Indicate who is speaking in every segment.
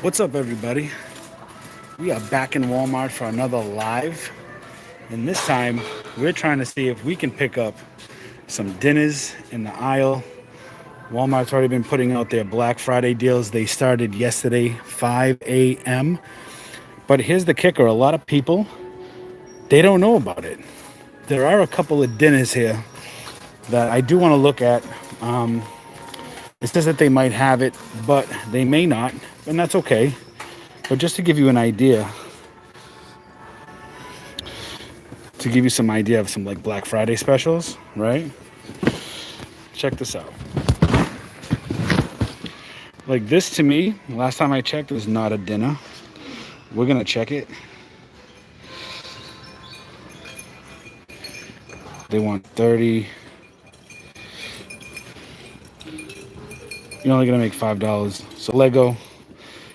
Speaker 1: What's up, everybody? We are back in Walmart for another live, and this time we're trying to see if we can pick up some dinners in the aisle. Walmart's already been putting out their Black Friday deals. They started yesterday, 5 a.m. But here's the kicker: a lot of people, they don't know about it. There are a couple of dinners here that I do want to look at. It says that they might have it, but they may not, and that's okay. But just to give you an idea, to give you some idea of some like Black Friday specials, right? Check this out. Like this to me, last time I checked, was not a dinner. We're gonna check it. They want 30. You're only gonna make $5. So Lego,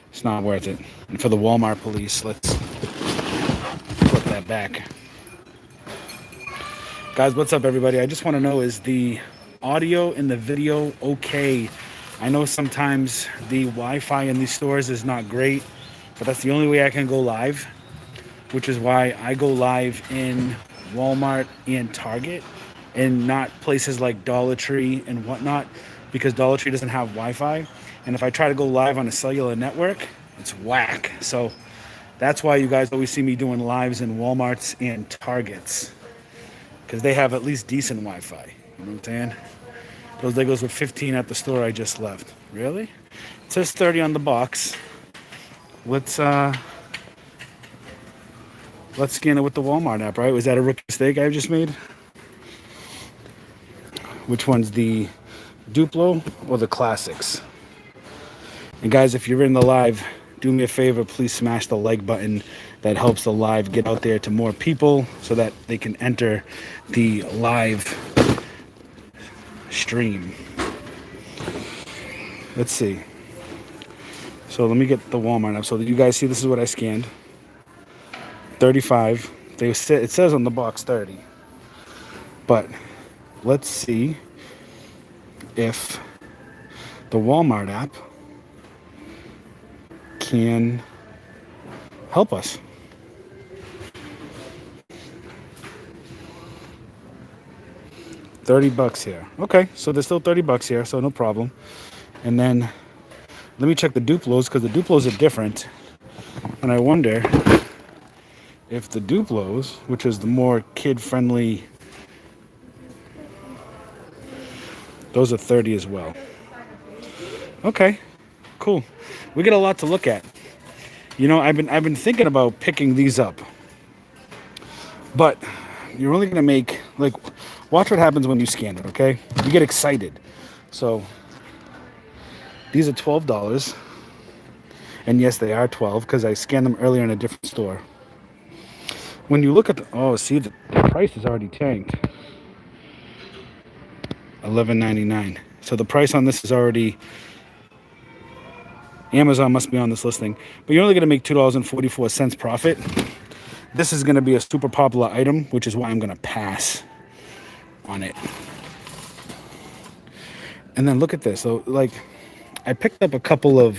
Speaker 1: it's not worth it. And for the Walmart police, let's flip that back. Guys, what's up, everybody? I just want to know, is the audio and the video okay? I know sometimes the Wi-Fi in these stores is not great, but that's the only way I can go live, which is why I go live in Walmart and Target and not places like Dollar Tree and whatnot, because Dollar Tree doesn't have Wi-Fi. And if I try to go live on a cellular network, it's whack. So that's why you guys always see me doing lives in Walmarts and Targets, because they have at least decent Wi-Fi. You know what I'm saying? Those Legos were 15 at the store I just left. Really? It says 30 on the box. Let's scan it with the Walmart app, right? Was that a rookie mistake I just made? Which one's the Duplo or the Classics? And guys, if you're in the live, do me a favor, please smash the like button. That helps the live get out there to more people so that they can enter the live stream. Let's see. So let me get the Walmart up so that you guys see this is what I scanned. 35. It says on the box 30. But let's see if the Walmart app can help us. $30 here. Okay, so there's still $30 here, so no problem. And then let me check the Duplos, because the Duplos are different. And I wonder if the Duplos, which is the more kid-friendly, those are 30 as well. Okay, cool. We get a lot to look at. You know, I've been thinking about picking these up, but you're only gonna make, like, watch what happens when you scan it. Okay, you get excited. So these are $12, and yes, they are 12 because I scanned them earlier in a different store. When you look at see, the price is already tanked. $11.99. So the price on this is already, Amazon must be on this listing, but you're only going to make $2.44 profit. This is going to be a super popular item, which is why I'm going to pass on it. And then look at this. So, like, I picked up a couple of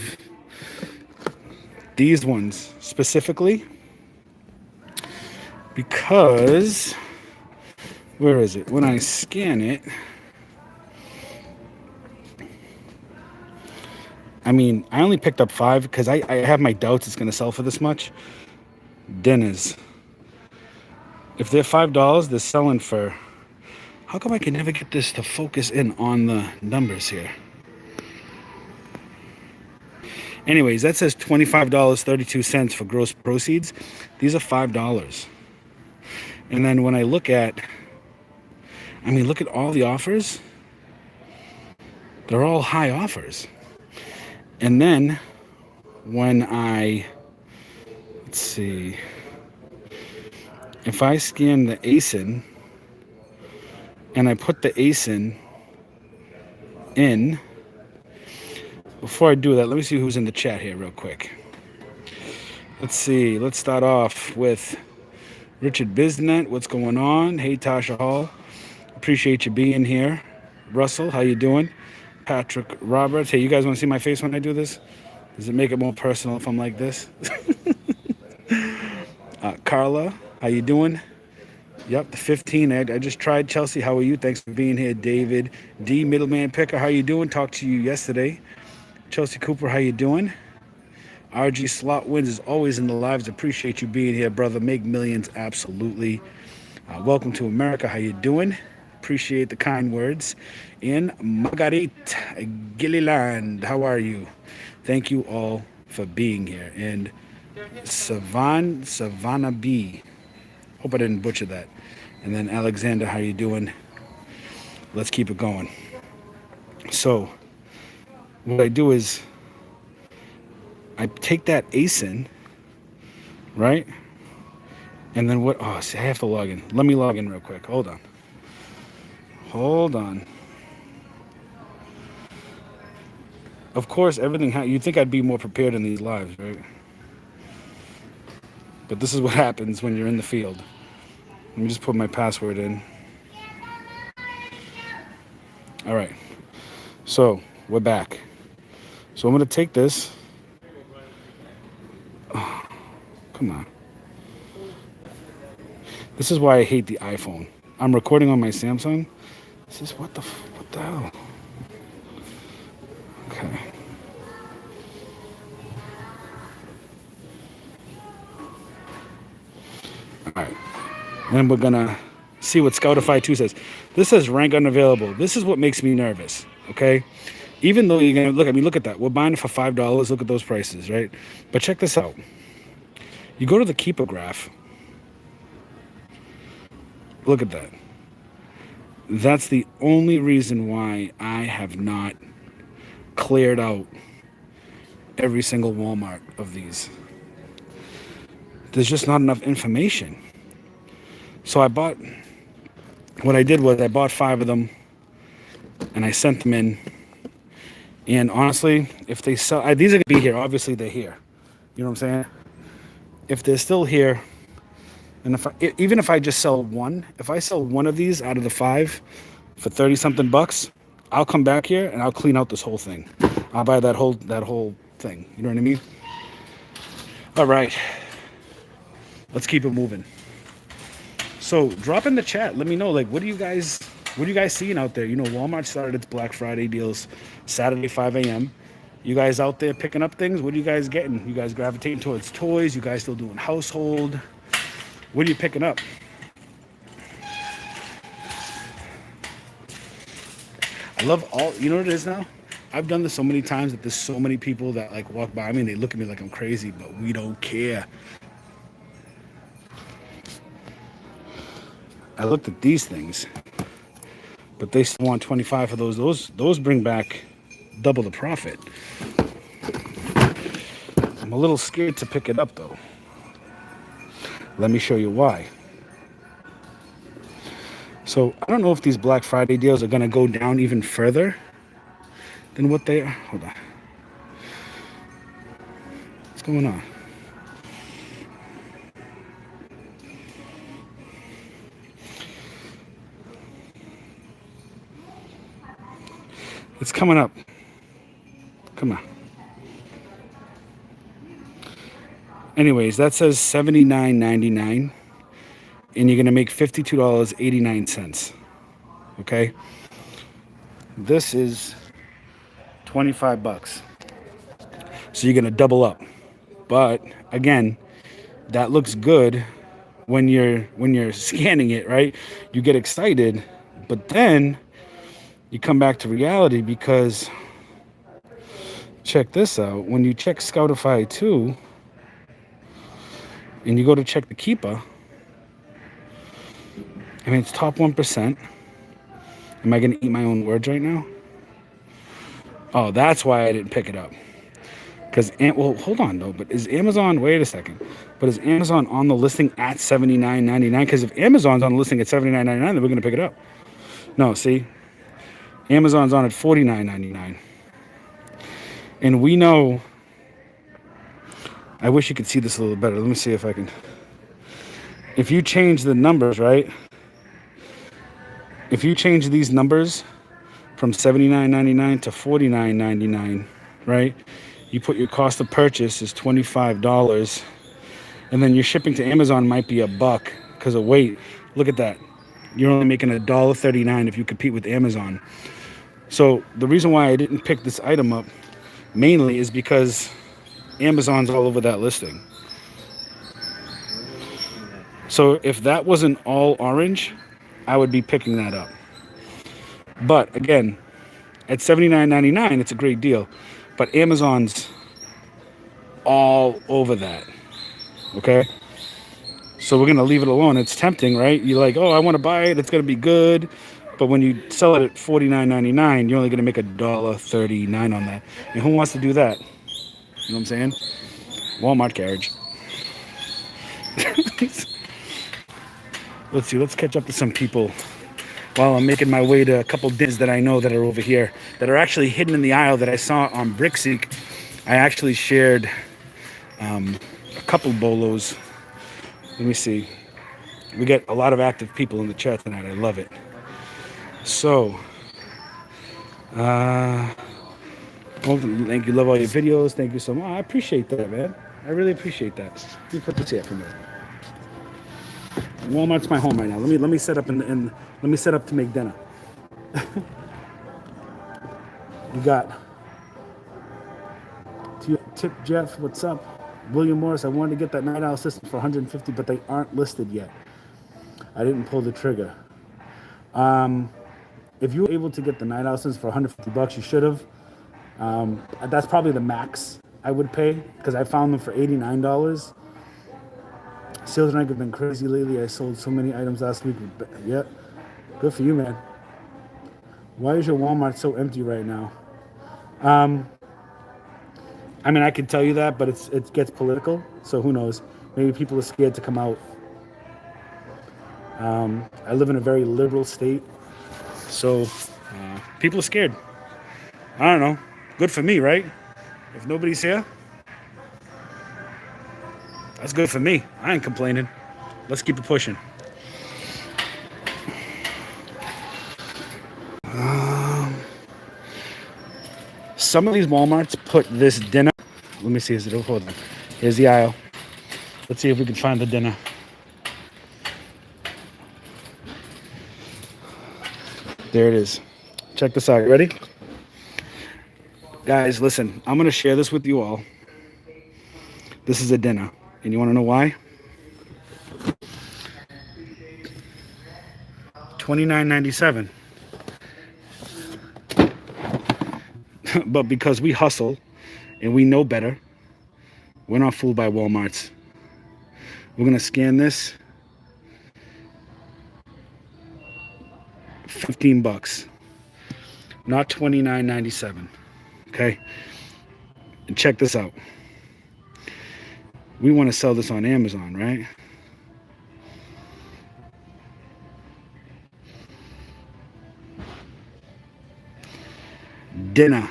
Speaker 1: these ones specifically because, where is it? When I scan it, I mean, I only picked up 5 because I have my doubts it's going to sell for this much. Dinners. If they're $5, they're selling for... How come I can never get this to focus in on the numbers here? Anyways, that says $25.32 for gross proceeds. These are $5. And then when I look at... I mean, look at all the offers. They're all high offers. And then when let's see, if I scan the ASIN and I put the ASIN in, before I do that, let me see who's in the chat here real quick. Let's see, let's start off with Richard Bisnet. What's going on? Hey, Tasha Hall. Appreciate you being here. Russell, how you doing? Patrick Roberts. Hey, you guys want to see my face when I do this? Does it make it more personal if I'm like this? Carla, how you doing? Yep, the 15. I just tried. Chelsea, how are you? Thanks for being here. David D, middleman picker, how you doing? Talked to you yesterday. Chelsea Cooper, how you doing? RG Slot Wins is always in the lives. Appreciate you being here, brother. Make millions, absolutely. Welcome to America. How you doing? Appreciate the kind words. And Margaret Gilliland, how are you? Thank you all for being here. And Savannah B. Hope I didn't butcher that. And then Alexander, how you doing? Let's keep it going. So what I do is I take that ASIN, right? And then what? Oh, see, I have to log in. Let me log in real quick. Hold on. Of course, everything. You'd think I'd be more prepared in these lives, right? But this is what happens when you're in the field. Let me just put my password in. All right. So we're back. So I'm going to take this. Oh, come on. This is why I hate the iPhone. I'm recording on my Samsung. This is what the hell? Okay. All right. Then we're gonna see what Scoutify 2 says. This says rank unavailable. This is what makes me nervous. Okay. Even though you're gonna look at that. We're buying it for $5. Look at those prices, right? But check this out. You go to the keeper graph. Look at that. That's the only reason why I have not cleared out every single Walmart of these. There's just not enough information. So what I did was I bought 5 of them and I sent them in. And honestly, if they sell, these are going to be here. Obviously, they're here. You know what I'm saying? If they're still here, and even if I just sell one, if I sell one of these out of the 5 for 30 something bucks, I'll come back here and I'll clean out this whole thing. I'll buy that whole thing. You know what I mean? All right. Let's keep it moving. So drop in the chat. Let me know, like, what are you guys seeing out there? You know, Walmart started its Black Friday deals Saturday, 5 a.m. You guys out there picking up things? What are you guys getting? You guys gravitating towards toys? You guys still doing household? What are you picking up? I love you know what it is now? I've done this so many times that there's so many people that like walk by me and they look at me like I'm crazy, but we don't care. I looked at these things, but they still want 25 for those. Those bring back double the profit. I'm a little scared to pick it up though. Let me show you why. So I don't know if these Black Friday deals are going to go down even further than what they are. Hold on. What's going on? It's coming up. Come on. Anyways, that says $79.99, and you're gonna make $52.89. Okay. This is 25 bucks. So you're gonna double up. But again, that looks good when you're scanning it, right? You get excited, but then you come back to reality because check this out. When you check Scoutify 2 and you go to check the keeper, I mean, it's top 1%. Am I going to eat my own words right now? Oh, that's why I didn't pick it up. Because, well, hold on, though. But is Amazon, wait a second. But is Amazon on the listing at $79.99? Because if Amazon's on the listing at $79.99, then we're going to pick it up. No, see? Amazon's on at $49.99. And we know, I wish you could see this a little better. Let me see if I can. If you change the numbers, right? If you change these numbers from $79.99 to $49.99, right? You put your cost of purchase is $25, and then your shipping to Amazon might be $1 because of weight. Look at that. You're only making $1.39 if you compete with Amazon. So the reason why I didn't pick this item up mainly is because Amazon's all over that listing. So if that wasn't all orange, I would be picking that up. But again, at $79.99, it's a great deal. But Amazon's all over that. Okay? So we're going to leave it alone. It's tempting, right? You're like, oh, I want to buy it. It's going to be good. But when you sell it at $49.99, you're only going to make $1.39 on that. And who wants to do that? You know what I'm saying? Walmart carriage. Let's see. Let's catch up to some people while I'm making my way to a couple dinners that I know that are over here, that are actually hidden in the aisle that I saw on Brickseek. I actually shared a couple bolos. Let me see. We get a lot of active people in the chat tonight. I love it. So, well, thank you. Love all your videos. Thank you so much. I appreciate that, man. I really appreciate that. Let me put this here for a minute. Walmart's my home right now. Let me set up and let me set up to make dinner. You got Tip Jeff. What's up? William Morris. I wanted to get that night owl system for $150, but they aren't listed yet. I didn't pull the trigger. If you were able to get the night owl system for $150, you should have. That's probably the max I would pay because I found them for $89. Sales rank have been crazy lately. I sold so many items last week. Yep. Good for you, man. Why is your Walmart so empty right now? I mean, I can tell you that, but it gets political. So who knows? Maybe people are scared to come out. I live in a very liberal state. So people are scared. I don't know. Good for me, right? If nobody's here, that's good for me. I ain't complaining. Let's keep it pushing. Some of these Walmarts put this dinner. Let me see. Is it over? Here's the aisle. Let's see if we can find the dinner. There it is. Check this out. You ready? Guys, listen. I'm going to share this with you all. This is a dinner. And you want to know why? $29.97. But because we hustle and we know better, we're not fooled by Walmarts. We're going to scan this. $15. Not $29.97. Okay? And check this out. We want to sell this on Amazon, right? Dinner.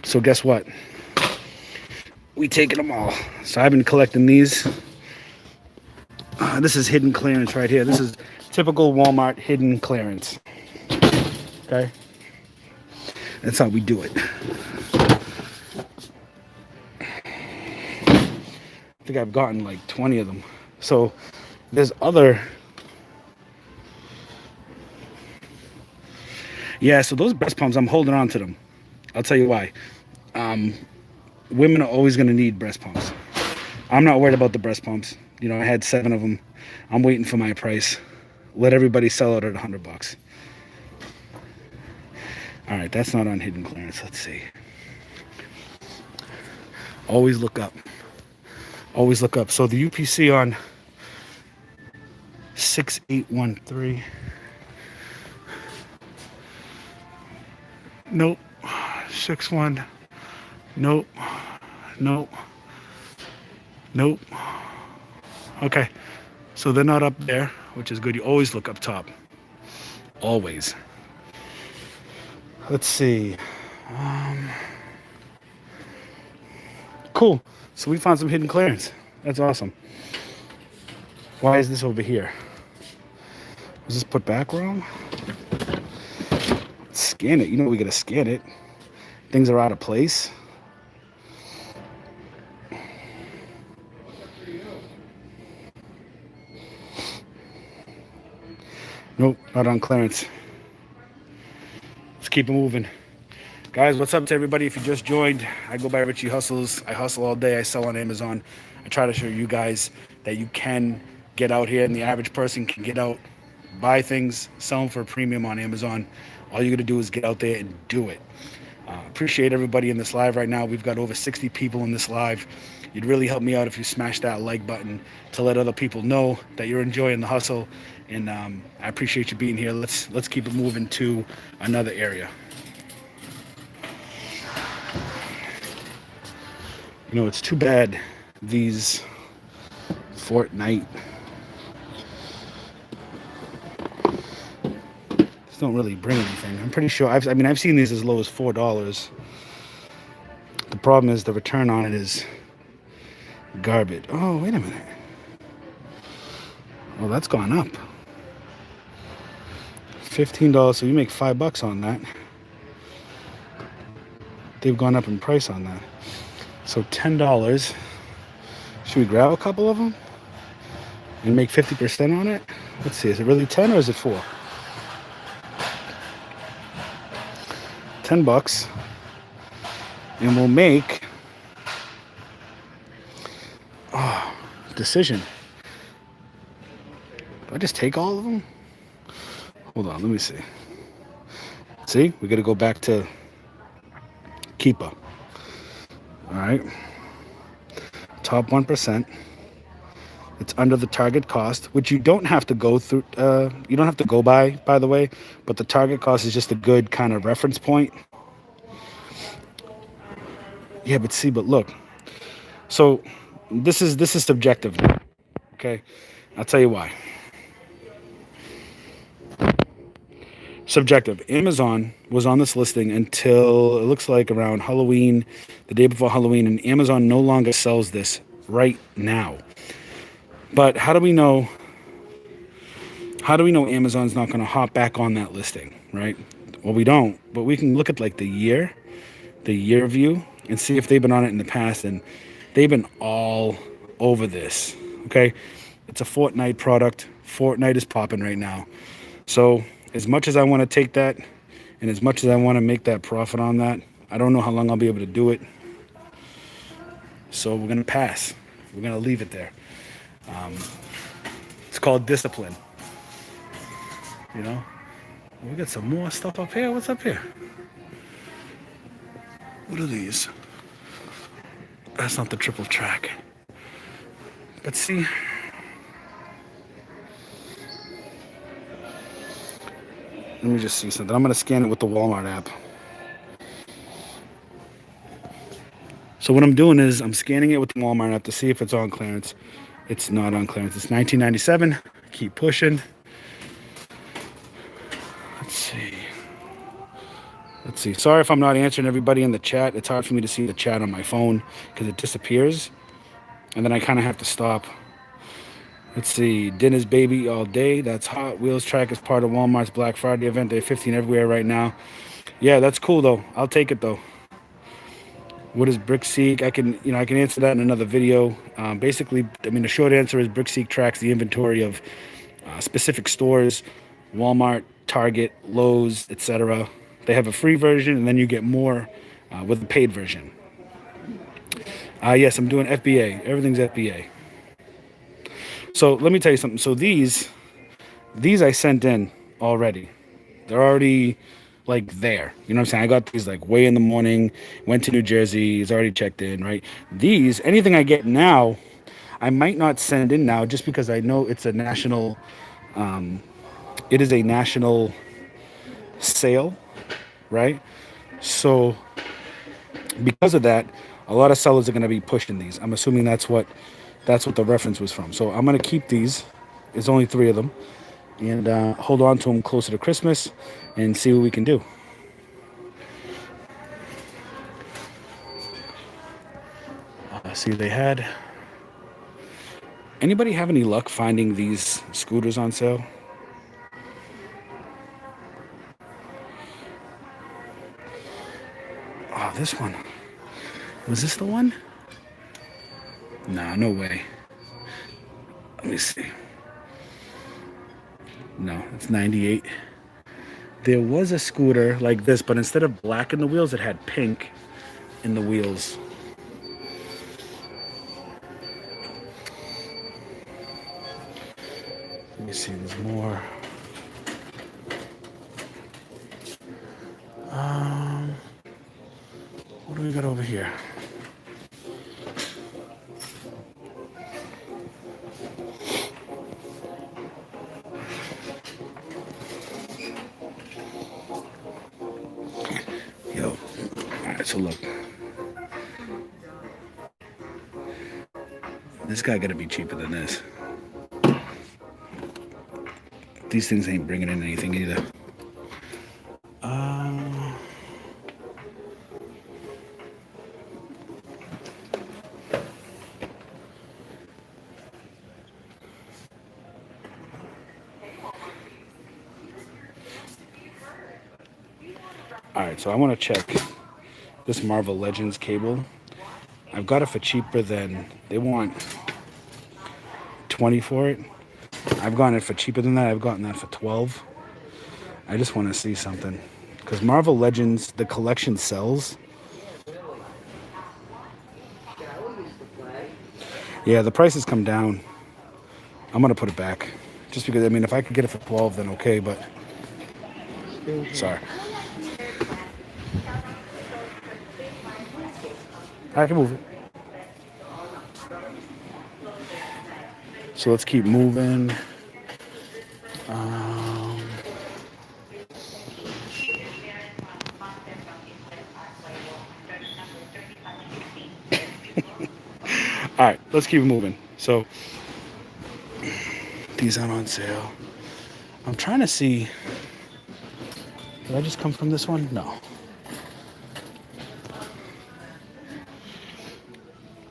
Speaker 1: So guess what? We taking them all. So I've been collecting these. This is hidden clearance right here. This is typical Walmart hidden clearance. Okay? That's how we do it. I think I've gotten like 20 of them. So there's other. Yeah, so those breast pumps, I'm holding on to them. I'll tell you why. Women are always going to need breast pumps. I'm not worried about the breast pumps. You know, I had 7 of them. I'm waiting for my price. Let everybody sell it at $100. All right, that's not on hidden clearance. Let's see. Always look up. Always look up. So the UPC on 6813. Nope. 61. Nope. Nope. Nope. Okay. So they're not up there, which is good. You always look up top. Always. Let's see. Cool. So we found some hidden clearance. That's awesome. Why is this over here? Was this put back wrong? Scan it. You know we gotta scan it. Things are out of place. Nope, not on clearance. Let's keep it moving. Guys, what's up to everybody? If you just joined, I go by Richie Hustles. I hustle all day. I sell on Amazon. I try to show you guys that you can get out here and the average person can get out, buy things, sell them for a premium on Amazon. All you got to do is get out there and do it. Appreciate everybody in this live right now. We've got over 60 people in this live. You'd really help me out if you smash that like button to let other people know that you're enjoying the hustle. And I appreciate you being here. Let's keep it moving to another area. You know, it's too bad these Fortnite don't really bring anything. I'm pretty sure I've seen these as low as $4. The problem is the return on it is garbage. Oh, wait a minute. Well, that's gone up. $15, so you make $5 on that. They've gone up in price on that. So $10. Should we grab a couple of them and make 50% on it? Let's see, is it really 10 or is it 4? $10, and we'll make decision. Do I just take all of them? Hold on, let me see. See, we got to go back to keeper. All right, top 1%. It's under the target cost, which you don't have to go through. You don't have to go by the way. But the target cost is just a good kind of reference point. Yeah, but look. So this is subjective. Okay, I'll tell you why. Subjective. Amazon was on this listing until it looks like around Halloween, the day before Halloween, and Amazon no longer sells this right now. But how do we know Amazon's not going to hop back on that listing, right? Well, we don't, but we can look at like the year view and see if they've been on it in the past, and they've been all over this, okay? It's a Fortnite product. Fortnite is popping right now. So as much as I want to take that and as much as I want to make that profit on that, I don't know how long I'll be able to do it. So we're going to pass. We're going to leave it there. It's called discipline. You know, we got some more stuff up here. What's up here? What are these? That's not the triple track. But see, let me just see something. I'm going to scan it with the Walmart app. So what I'm doing is I'm scanning it with the Walmart app to see if it's on clearance. It's not on clearance. It's $19.97. Keep pushing. Let's see. Sorry if I'm not answering everybody in the chat. It's hard for me to see the chat on my phone because it disappears. And then I kind of have to stop. Let's see. Dinner's Baby all day. That's Hot Wheels track is part of Walmart's Black Friday event. They're 15 everywhere right now. Yeah, that's cool though. I'll take it though. What is BrickSeek? I can answer that in another video. Basically, the short answer is BrickSeek tracks the inventory of specific stores, Walmart, Target, Lowe's, etc. They have a free version, and then you get more with a paid version. Yes, I'm doing FBA. Everything's FBA. So let me tell you something. So these I sent in already. They're already like there. You know what I'm saying? I got these like way in the morning, went to New Jersey, it's already checked in, right? These, anything I get now, I might not send in now just because I know it's a national, it is a national sale, right? So because of that, a lot of sellers are going to be pushing these. I'm assuming that's what the reference was from. So I'm going to keep these. There's only 3 of them. And hold on to them closer to Christmas and see what we can do. See, they had... Anybody have any luck finding these scooters on sale? Oh, this one. Was this the one? Nah, no way. Let me see. No, it's 98. There was a scooter like this, but instead of black in the wheels, it had pink in the wheels. Let me see, there's more. What do we got over here? Yo, all right, so look. This guy gotta be cheaper than this. These things ain't bringing in anything either. All right, so I want to check this Marvel Legends cable. I've got it for cheaper than they want 20 for it. I've gotten it for cheaper than that. I've gotten that for 12. I just want to see something because Marvel Legends, the collection sells. Yeah, the prices come down. I'm gonna put it back just because I mean if I could get it for 12 then okay, but sorry. I can move it. So let's keep moving. All right, let's keep moving. So these aren't on sale. I'm trying to see. Did I just come from this one? No.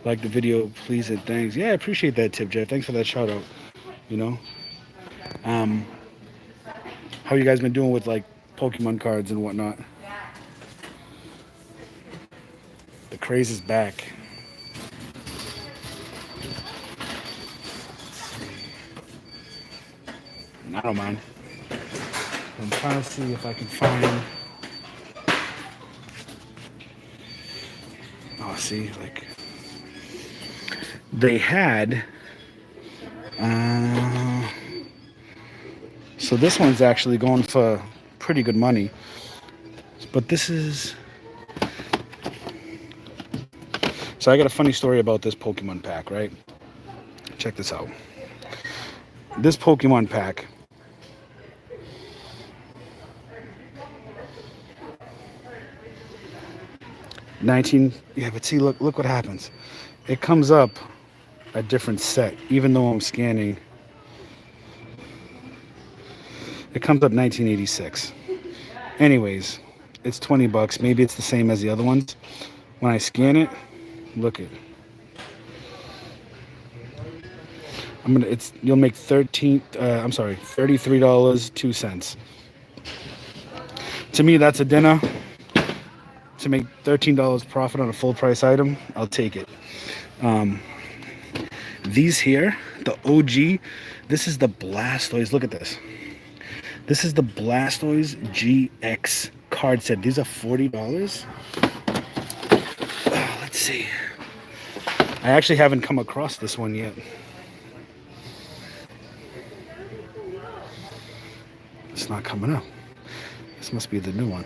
Speaker 1: Like the video, please and thanks. Yeah, I appreciate that tip, Jeff. Thanks for that shout out. You know, how you guys been doing with like Pokemon cards and whatnot? The craze is back. I don't mind. I'm trying to see if I can find. Oh, see, like they had. So this one's actually going for pretty good money. But this is. So I got a funny story about this Pokemon pack, right? Check this out. This Pokemon pack. Yeah, but see, look what happens. It comes up a different set, even though I'm scanning. It comes up 1986. Anyways, it's 20 bucks. Maybe it's the same as the other ones. When I scan it, look it. You'll make $33.02. To me, that's a dinner. To make $13 profit on a full price item, I'll take it. These here, the OG, this is the Blastoise. Look at this. This is the Blastoise GX card set. These are $40. Let's see. I actually haven't come across this one yet. It's not coming up. This must be the new one.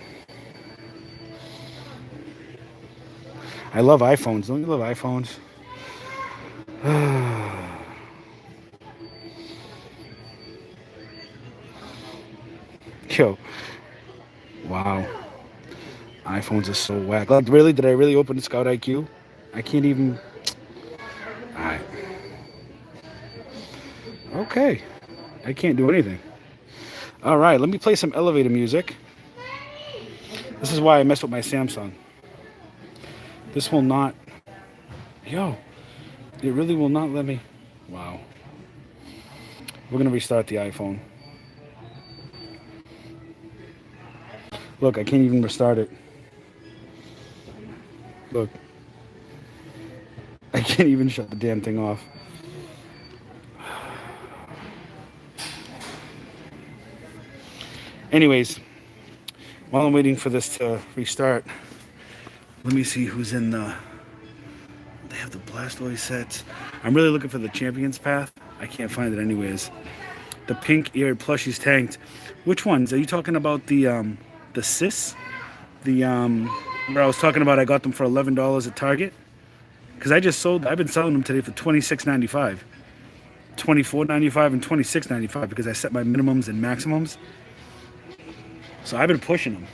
Speaker 1: I love iPhones. Don't you love iPhones? Yo. Wow. iPhones are so whack. Like, really? Did I really open the Scout IQ? I can't even... Alright. Okay. I can't do anything. Alright, let me play some elevator music. This is why I messed with my Samsung. This will not... Yo. It really will not let me... Wow. We're going to restart the iPhone. Look, I can't even restart it. Look. I can't even shut the damn thing off. Anyways, while I'm waiting for this to restart, let me see who's in the... They have the Blastoise sets. I'm really looking for the Champions Path. I can't find it anyways. The pink-eared plushies tanked. Which ones? Are you talking about the Sis? The where I was talking about I got them for $11 at Target? Because I've been selling them today for $26.95. $24.95 and $26.95 because I set my minimums and maximums. So I've been pushing them.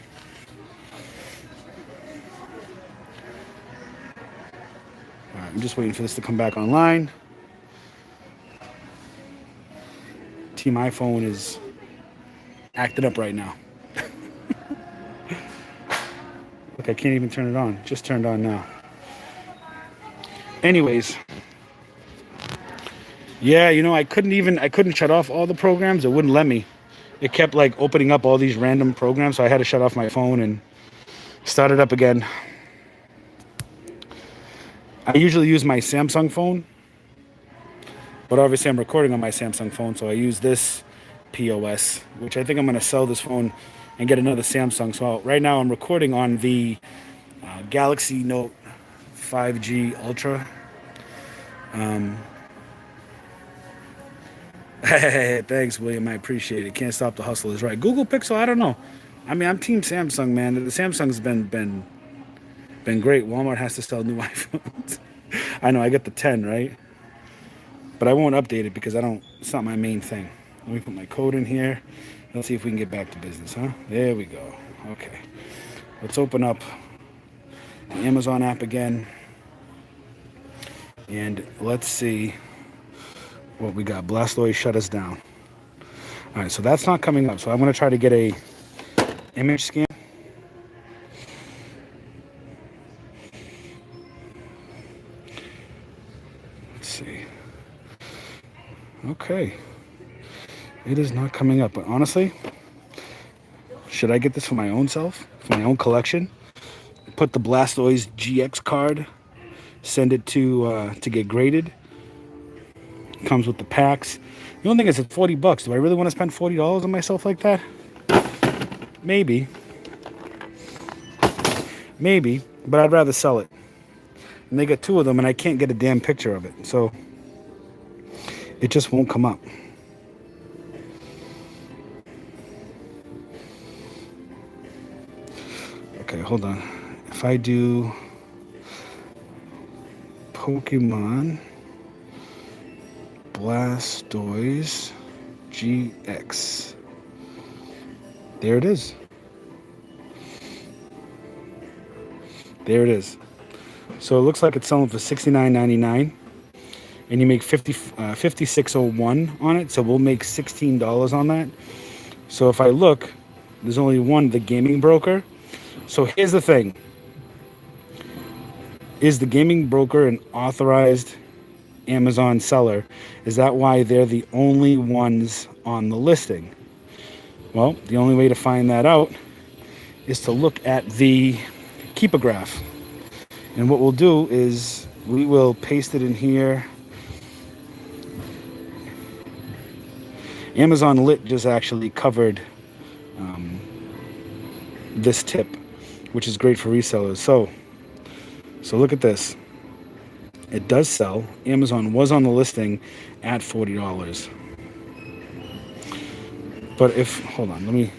Speaker 1: All right, I'm just waiting for this to come back online. Team iPhone is acting up right now. Look, I can't even turn it on. Just turned on now. Anyways. Yeah, you know, I couldn't shut off all the programs. It wouldn't let me. It kept like opening up all these random programs, so I had to shut off my phone and start it up again. I usually use my Samsung phone, but obviously I'm recording on my Samsung phone, so I use this POS, which I think I'm going to sell this phone and get another Samsung. So right now I'm recording on the Galaxy Note 5G Ultra. Thanks, William. I appreciate it. Can't stop the hustle is right. Google Pixel, I don't know. I mean, I'm Team Samsung, man. The Samsung's been great. Walmart has to sell new iPhones. I know, I get the 10, right? But I won't update it because it's not my main thing. Let me put my code in here. Let's see if we can get back to business, huh? There we go. Okay. Let's open up the Amazon app again. And let's see what we got. Blastoise shut us down. All right, so that's not coming up. So I'm going to try to get a image scan. Let's see. Okay. It is not coming up. But honestly, should I get this for my own self, for my own collection? Put the Blastoise GX card, send it to get graded. Comes with the packs. The only thing is it's $40. Do I really want to spend $40 on myself like that? Maybe, but I'd rather sell it. And they get 2 of them, and I can't get a damn picture of it, so it just won't come up. Okay, hold on. If I do Pokemon Blastoise GX. There it is. There it is. So it looks like it's selling for $69.99, and you make 56.01 on it. So we'll make $16 on that. So if I look, there's only one, the gaming broker. So here's the thing: is the gaming broker an authorized Amazon seller? Is that why they're the only ones on the listing? Well, the only way to find that out is to look at the keeper graph. And what we'll do is we will paste it in here. Amazon Lit just actually covered this tip, which is great for resellers. So look at this. It does sell. Amazon was on the listing at $40. But hold on,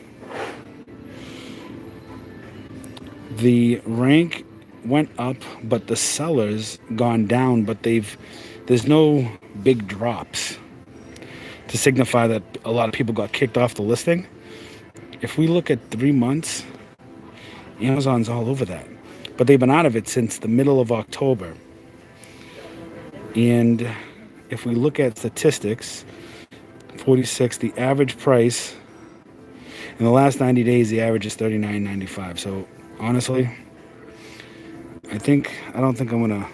Speaker 1: the rank went up, but the sellers gone down, but there's no big drops to signify that a lot of people got kicked off the listing. If we look at 3 months, Amazon's all over that. But they've been out of it since the middle of October. And if we look at statistics, 46, the average price in the last 90 days, the average is $39.95. So honestly, I don't think I'm gonna,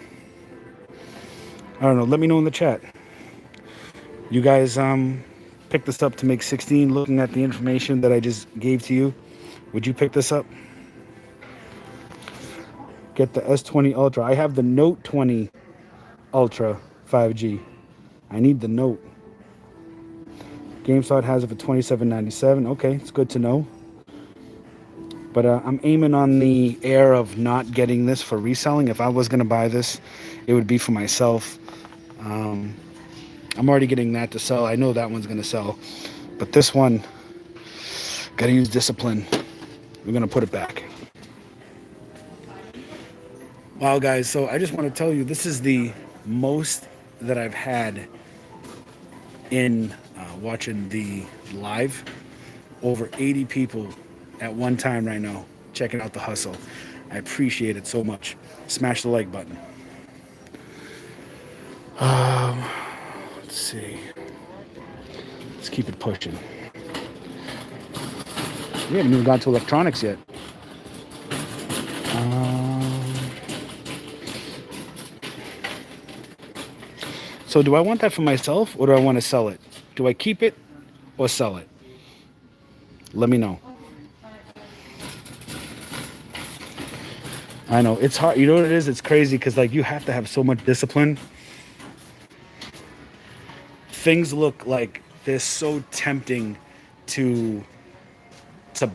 Speaker 1: I don't know, let me know in the chat. You guys pick this up to make 16, looking at the information that I just gave to you. Would you pick this up? Get the S20 Ultra. I have the Note 20 Ultra 5G. I need the Note. GameStop has it for $27.97. Okay, it's good to know. But I'm aiming on the air of not getting this for reselling. If I was going to buy this, it would be for myself. I'm already getting that to sell. I know that one's going to sell. But this one, got to use discipline. We're going to put it back. Wow, guys. So I just want to tell you, this is the most that I've had in watching the live. Over 80 people at one time right now checking out the hustle. I appreciate it so much. Smash the like button. Let's see. Let's keep it pushing. We haven't even got to electronics yet. So do I want that for myself or do I want to sell it? Do I keep it or sell it? Let me know. I know it's hard. You know what it is? It's crazy because like you have to have so much discipline. Things look like they're so tempting to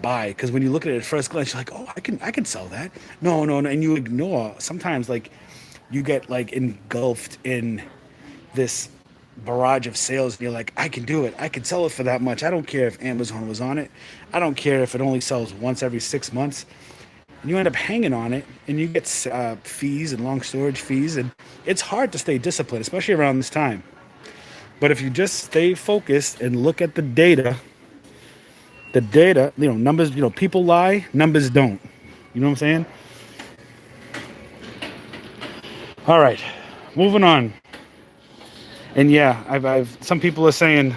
Speaker 1: buy because when you look at it at first glance, you're like, oh, I can sell that. No, and you ignore. Sometimes like you get like engulfed in this barrage of sales and you're like, I can do it. I can sell it for that much. I don't care if Amazon was on it. I don't care if it only sells once every 6 months. And you end up hanging on it and you get fees and long storage fees. And it's hard to stay disciplined, especially around this time. But if you just stay focused and look at the data, numbers, people lie, numbers don't. You know what I'm saying? All right, moving on. And yeah, I've some people are saying,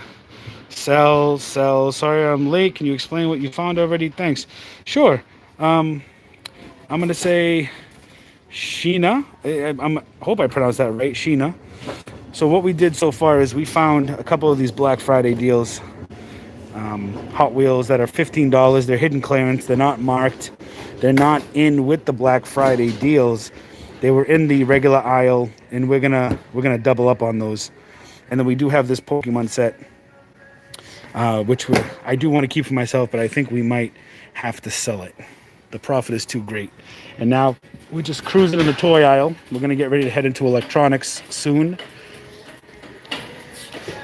Speaker 1: sell. Sorry, I'm late. Can you explain what you found already? Thanks. Sure. I'm gonna say Sheena. I hope I pronounced that right, Sheena. So what we did so far is we found a couple of these Black Friday deals, Hot Wheels that are $15. They're hidden clearance. They're not marked. They're not in with the Black Friday deals. They were in the regular aisle, and we're gonna double up on those. And then we do have this Pokemon set, which I do want to keep for myself, but I think we might have to sell it. The profit is too great. And now we're just cruising in the toy aisle. We're gonna get ready to head into electronics soon.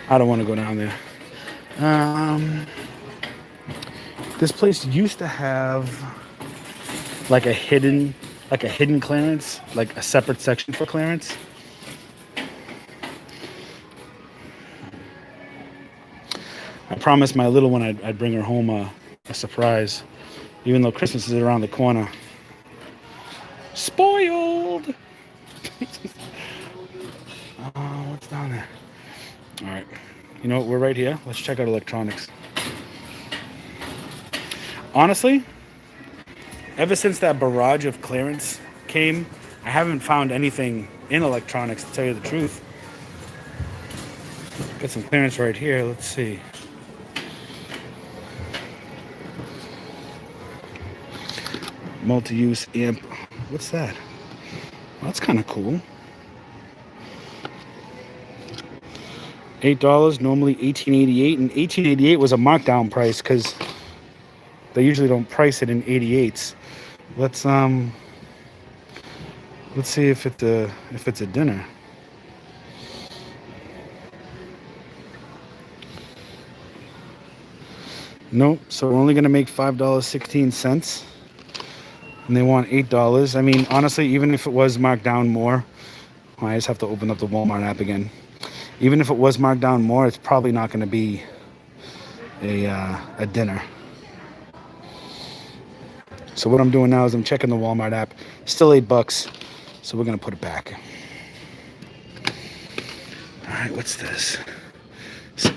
Speaker 1: I don't want to go down there. This place used to have like a hidden clearance, like a separate section for clearance. I promised my little one I'd bring her home a surprise, even though Christmas is around the corner. Spoiled! What's down there? All right. You know what? We're right here. Let's check out electronics. Honestly, ever since that barrage of clearance came, I haven't found anything in electronics, to tell you the truth. Got some clearance right here. Let's see. Multi-use amp. What's that? Well, that's kind of cool. $8, normally $18.88, and $18.88 was a markdown price because they usually don't price it in 88s. Let's see if it's a dinner. Nope. So we're only gonna make $5.16, and they want $8. I mean, honestly, even if it was marked down more, I just have to open up the Walmart app again. Even if it was marked down more, it's probably not going to be a dinner. So what I'm doing now is I'm checking the Walmart app. Still $8, so we're going to put it back. All right, what's this?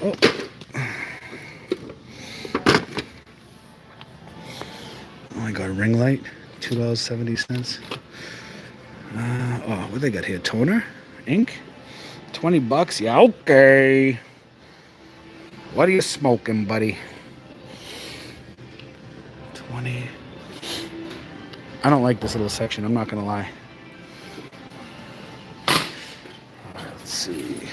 Speaker 1: Oh my God, ring light, $2.70. What they got here? Toner, ink. $20? Yeah, okay. What are you smoking, buddy? 20. I don't like this little section, I'm not gonna lie. Let's see.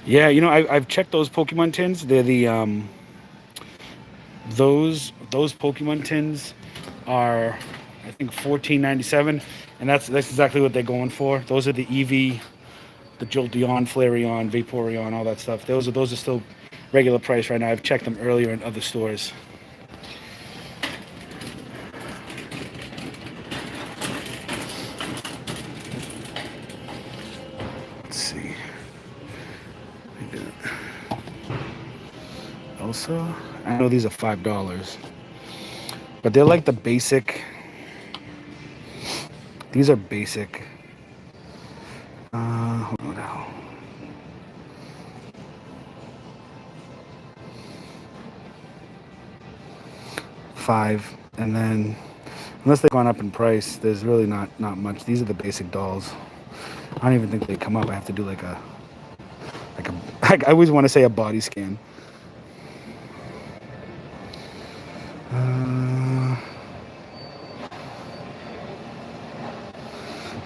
Speaker 1: Yeah, you know, I've checked those Pokemon tins. They're the those Pokemon tins are, I think, 14.97, and that's exactly what they're going for. Those are the EV, the Jolteon, Flareon, Vaporeon, all that stuff. Those are still regular price right now. I've checked them earlier in other stores. Let's see. Elsa. I know these are $5, but they're like the basic. These are basic. Hold on now. $5, and then unless they've gone up in price, there's really not much. These are the basic dolls. I don't even think they come up. I have to do like a I always want to say a body scan.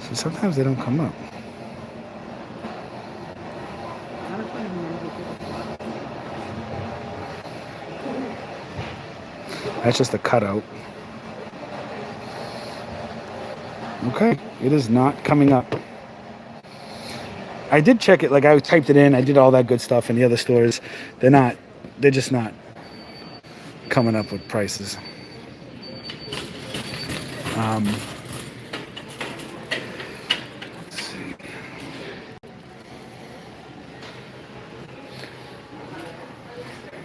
Speaker 1: So sometimes they don't come up. That's just a cutout. Okay, it is not coming up. I did check it, like I typed it in, I did all that good stuff in the other stores. They're just not coming up with prices. Let's see.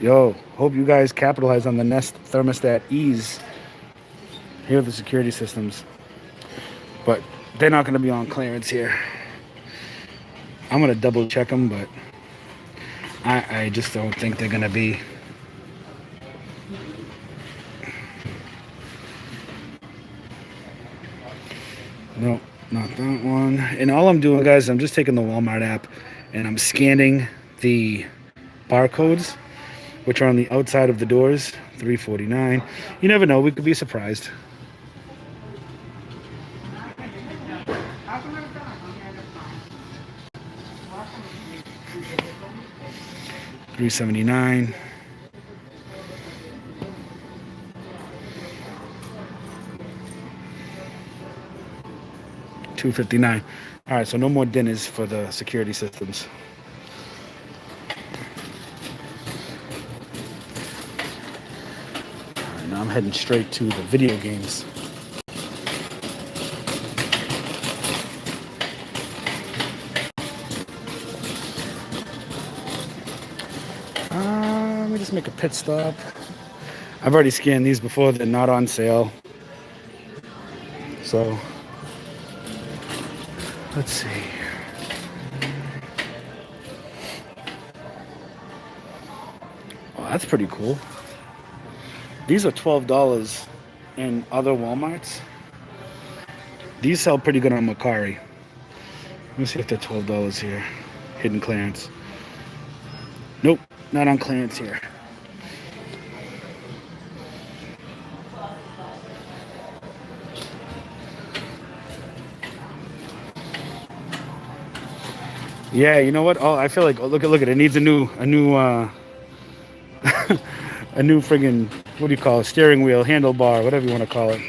Speaker 1: Yo, hope you guys capitalize on the Nest thermostat ease. Here are the security systems, but they're not going to be on clearance here. I'm going to double check them, but I just don't think they're going to be. No, not that one. And all I'm doing, guys, I'm just taking the Walmart app and I'm scanning the barcodes, which are on the outside of the doors. $3.49. You never know, we could be surprised. $3.79. $2.59. All right, so no more dinners for the security systems. All right, now I'm heading straight to the video games. Let me just make a pit stop. I've already scanned these before. They're not on sale. So, let's see. Oh, that's pretty cool. These are $12 in other Walmarts. These sell pretty good on Macari. Let me see if they're $12 here. Hidden clearance. Nope, not on clearance here. Yeah, you know what? Oh, I feel like, oh, look at it. It needs a new a new friggin', what do you call it? Steering wheel, handlebar, whatever you want to call it.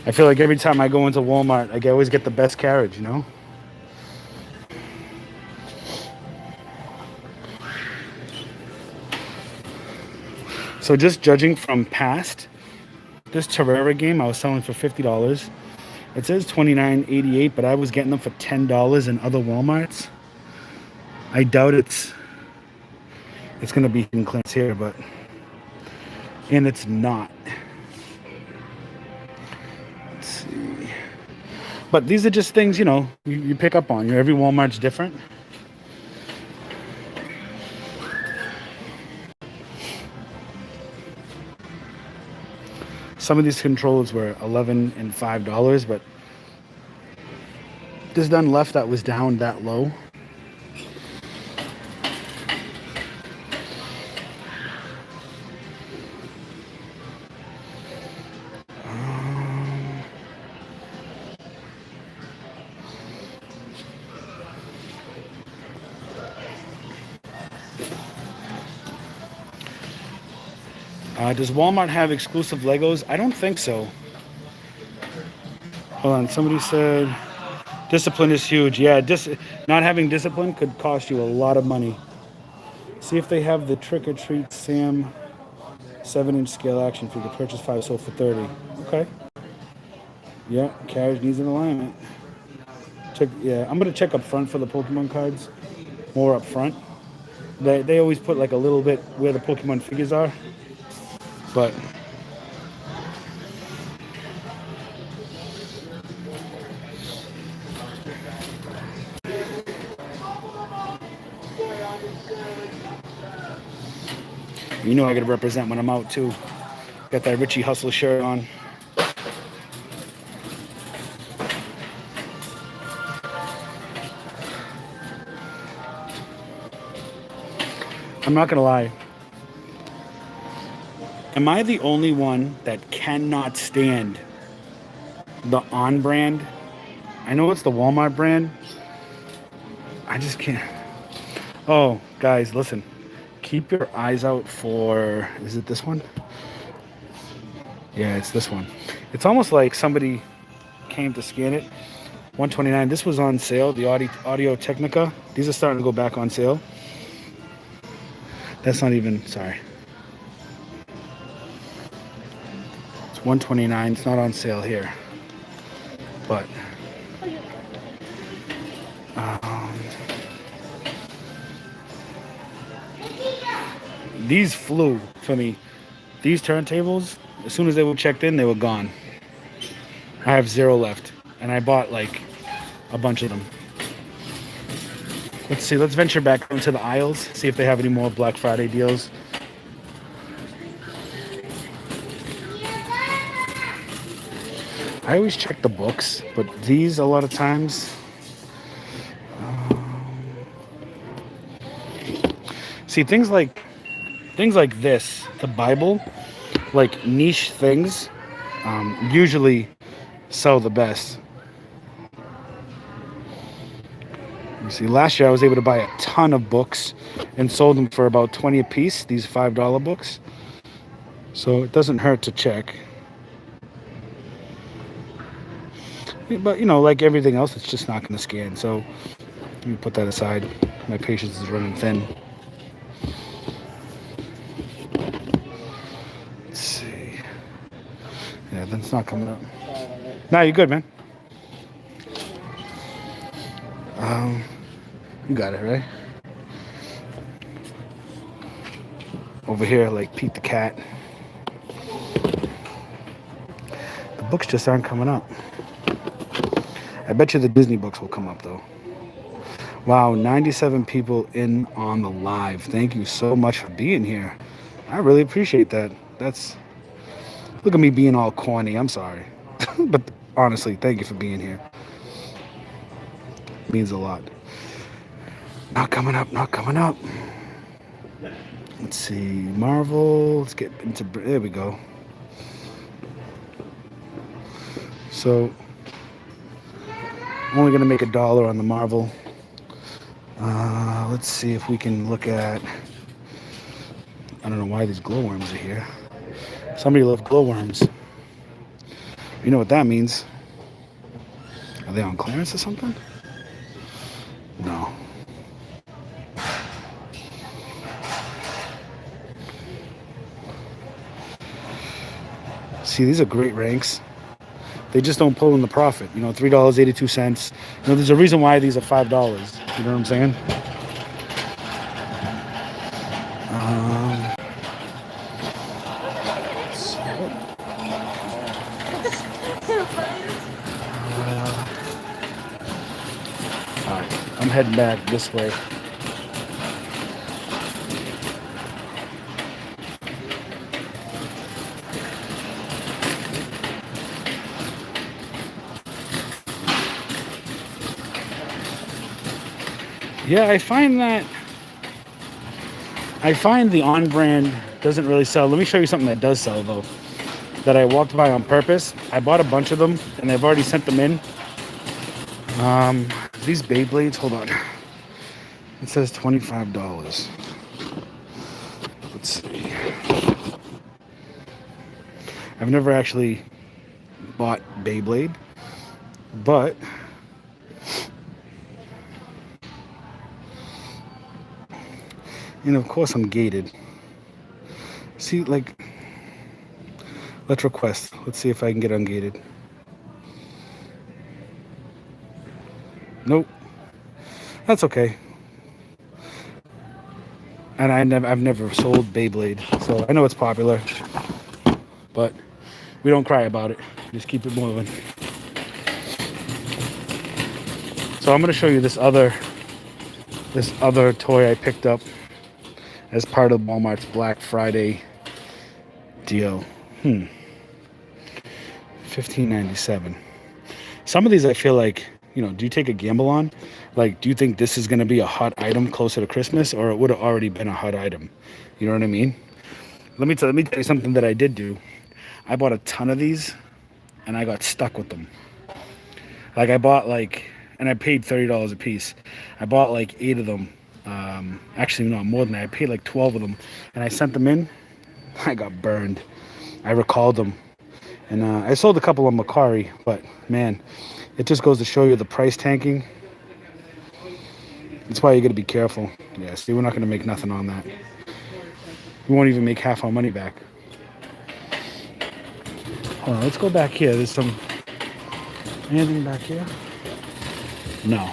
Speaker 1: I feel like every time I go into Walmart, I always get the best carriage, you know? So just judging from past, this Terraria game I was selling for $50. It says $29.88, but I was getting them for $10 in other Walmarts. I doubt it's going to be in clearance here, and it's not. Let's see. But these are just things, you know, you pick up on. Every Walmart's different. Some of these controllers were $11 and $5, but there's none left that was down that low. Does Walmart have exclusive Legos? I don't think so. Hold on. Somebody said discipline is huge. Yeah, not having discipline could cost you a lot of money. See if they have the Trick or Treat Sam 7-inch scale action figure. Purchase 5, sold for 30. Okay. Yeah, carriage needs an alignment. Yeah, I'm gonna check up front for the Pokemon cards. More up front. They always put like a little bit where the Pokemon figures are. But you know I gotta represent when I'm out too. Got that Richie Hustle shirt on. I'm not gonna lie. Am I the only one that cannot stand the On brand? I know it's the Walmart brand. I just can't. Oh, guys, listen. Keep your eyes out for, is it this one? Yeah, it's this one. It's almost like somebody came to scan it. $129. This was on sale, the Audio Technica. These are starting to go back on sale. That's not even, sorry. It's $129. It's not on sale here. But these flew for me. These turntables, as soon as they were checked in, they were gone. I have 0 left, and I bought like a bunch of them. Let's see, let's venture back into the aisles, see if they have any more Black Friday deals. I always check the books, but these a lot of times. See, things like this, the Bible, like niche things, usually sell the best. You see, last year I was able to buy a ton of books and sold them for about 20 a piece, these $5 books. So it doesn't hurt to check. But, you know, like everything else, it's just not going to scan. So let me put that aside. My patience is running thin. Let's see. Yeah, that's not coming up. Nah, you're good, man. You got it, right? Over here, like Pete the Cat. The books just aren't coming up. I bet you the Disney books will come up, though. Wow, 97 people in on the live. Thank you so much for being here. I really appreciate that. Look at me being all corny. I'm sorry. But honestly, thank you for being here. It means a lot. Not coming up, not coming up. Let's see, Marvel. Let's get into, there we go. So, I'm only gonna make $1 on the Marvel. Let's see if we can look at, I don't know why these glowworms are here. Somebody loved glowworms. You know what that means? Are they on clearance or something? No. See, these are great ranks. They just don't pull in the profit. You know, $3.82. You know, there's a reason why these are $5. You know what I'm saying? All right, I'm heading back this way. Yeah, I find the on brand doesn't really sell. Let me show you something that does sell though, that I walked by on purpose. I bought a bunch of them and they've already sent them in. These Beyblades, hold on. It says $25. Let's see. I've never actually bought Beyblade, but of course I'm gated. See, like, let's request. Let's see if I can get ungated. Nope. That's okay. And I've never sold Beyblade, so I know it's popular, but we don't cry about it. Just keep it moving. So I'm going to show you this other toy I picked up as part of Walmart's Black Friday deal. $15.97. Some of these I feel like, do you take a gamble on? Like, do you think this is going to be a hot item closer to Christmas, or it would have already been a hot item? You know what I mean? Let me tell you something that I did do. I bought a ton of these, and I got stuck with them. Like, I bought and I paid $30 a piece. I bought like 8 of them. Actually, no, more than that. I paid like 12 of them, and I sent them in. I got burned. I recalled them, and I sold a couple on Macari, but man, it just goes to show you the price tanking. That's why you got to be careful. Yeah, see, we're not going to make nothing on that. We won't even make half our money back. Hold on, let's go back here. There's anything back here? No.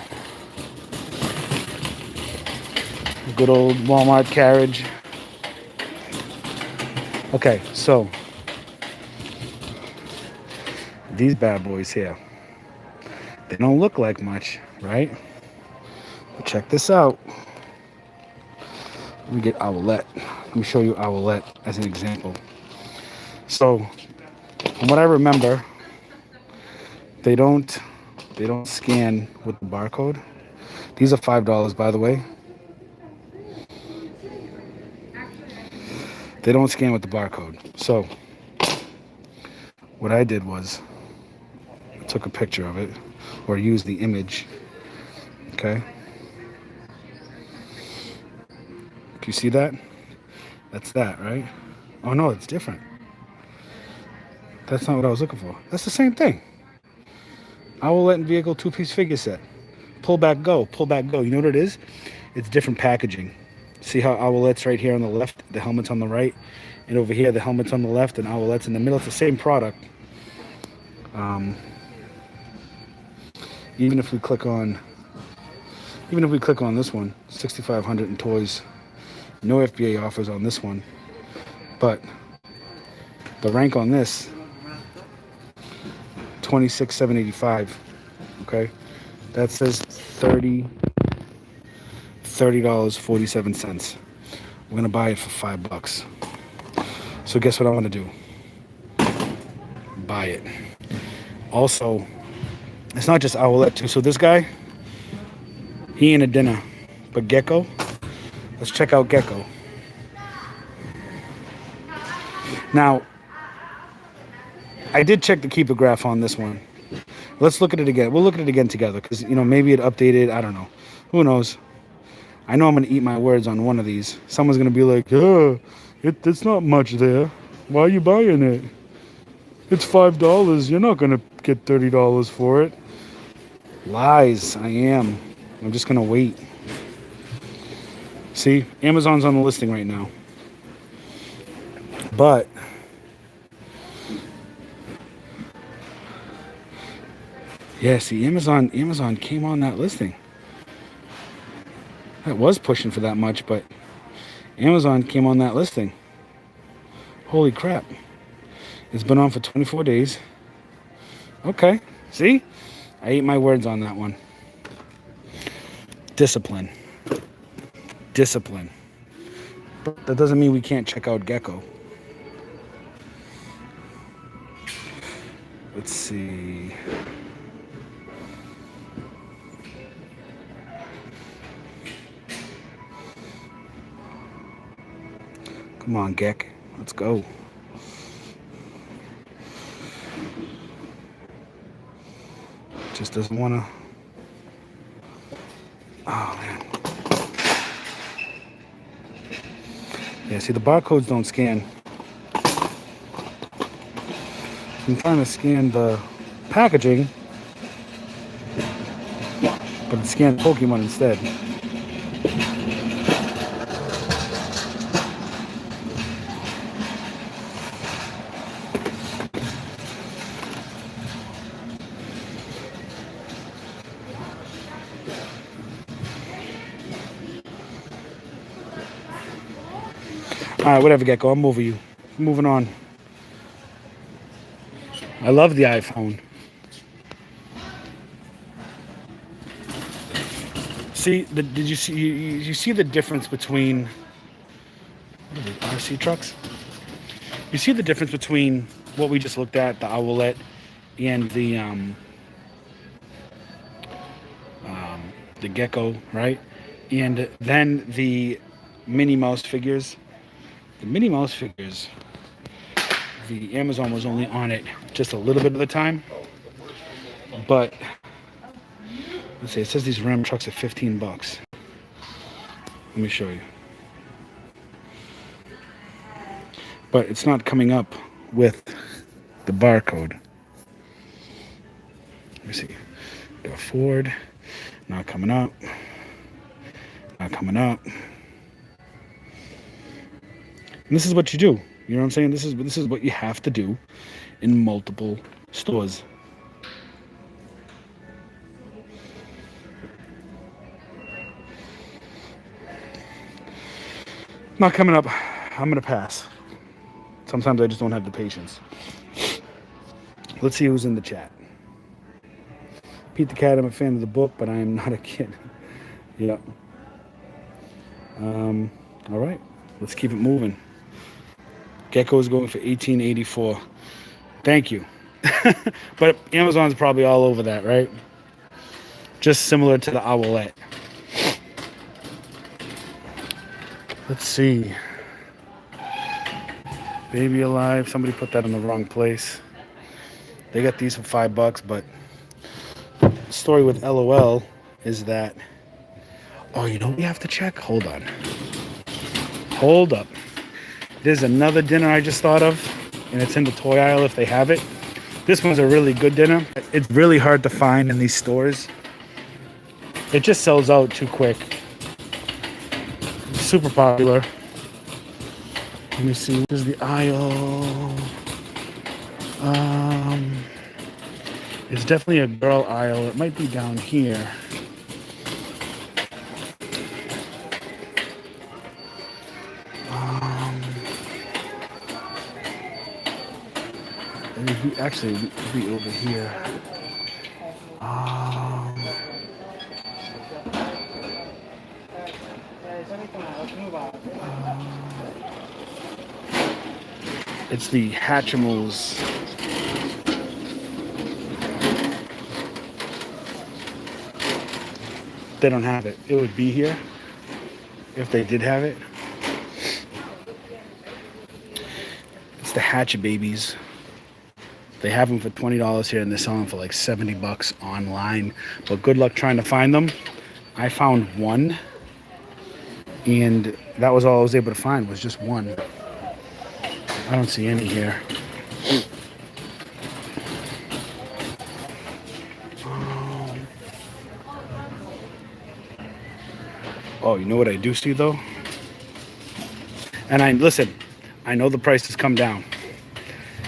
Speaker 1: Good old Walmart carriage. Okay, so these bad boys here, they don't look like much, right? But check this out. Let me get Owlette. Let me show you Owlette as an example. So, from what I remember, they don't scan with the barcode. These are $5, by the way. They don't scan with the barcode. So, what I did was I took a picture of it, or used the image. Okay. Can you see that? That's that, right? Oh no, it's different. That's not what I was looking for. That's the same thing. Owlette and vehicle 2-piece figure set. Pull back, go. Pull back, go. You know what it is? It's different packaging. See how Owlette's right here on the left, the helmet's on the right, and over here the helmet's on the left and Owlette's in the middle. It's the same product. Even if we click on this one, 6,500 in toys. No FBA offers on this one, but the rank on this, 26,785. Okay, that says $30.47. We're gonna buy it for $5. So guess what I'm gonna do? Buy it. Also, it's not just Owlette too. So this guy, he ain't a dinner, but Gecko. Let's check out Gecko. Now, I did check the keeper graph on this one. Let's look at it again. We'll look at it again together because, maybe it updated. I don't know. Who knows? I know I'm going to eat my words on one of these. Someone's going to be like, it's not much there. Why are you buying it? It's $5. You're not going to get $30 for it. Lies. I am. I'm just going to wait. See, Amazon's on the listing right now. But yeah, see, Amazon came on that listing. That was pushing for that much, but Amazon came on that listing. Holy crap. It's been on for 24 days. Okay, see? I ate my words on that one. Discipline. But that doesn't mean we can't check out Gecko. Let's see. Come on, Gek. Let's go. Just doesn't want to. Oh, man. Yeah, see, the barcodes don't scan. I'm trying to scan the packaging, but it scanned Pokemon instead. All right, whatever, Gecko. I'm over you. Moving on. I love the iPhone. See, did you see? You see the difference between what are they, RC trucks? You see the difference between what we just looked at, the Owlette, and the Gecko, right? And then the Minnie Mouse figures. The Minnie Mouse figures, the Amazon was only on it just a little bit of the time, but let's see, it says these Ram trucks are 15 bucks. Let me show you. But it's not coming up with the barcode. Let me see. The Ford, not coming up. Not coming up. And this is what you do. You know what I'm saying? This is what you have to do in multiple stores. Not coming up. I'm gonna pass. Sometimes I just don't have the patience. Let's see who's in the chat. Pete the Cat, I'm a fan of the book, but I am not a kid. Yeah. All right. Let's keep it moving. Gecko is going for $18.84. Thank you. But Amazon's probably all over that, right? Just similar to the Owlette. Let's see. Baby Alive. Somebody put that in the wrong place. They got these for $5, but the story with LOL is that... Oh, you know what we have to check? Hold on. Hold up. There's another dinner I just thought of, and it's in the toy aisle if they have it. This one's a really good dinner. It's really hard to find in these stores. It just sells out too quick. It's super popular. Let me see. Here's the aisle. It's definitely a girl aisle. It might be down here. Actually, it'd be over here. It's the Hatchimals. They don't have it. It would be here if they did have it. It's the Hatchet Babies. They have them for $20 here, and they're selling for like $70 online. But good luck trying to find them. I found one, and that was all I was able to find, was just one. I don't see any here. Oh, you know what I do see though? And I know the price has come down.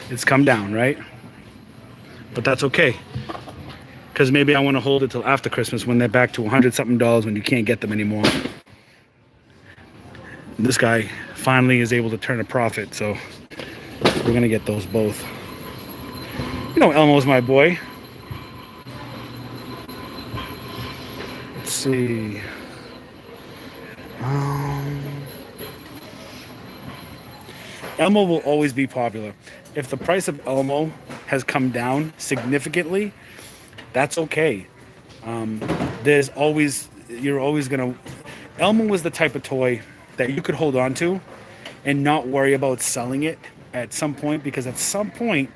Speaker 1: It's come down, right? But that's okay. Because maybe I want to hold it till after Christmas when they're back to $100-something when you can't get them anymore. This guy finally is able to turn a profit, so we're going to get those both. You know Elmo's my boy. Let's see. Elmo will always be popular. If the price of Elmo has come down significantly, that's okay. You're always gonna... Elmo was the type of toy that you could hold on to and not worry about selling it at some point, because at some point,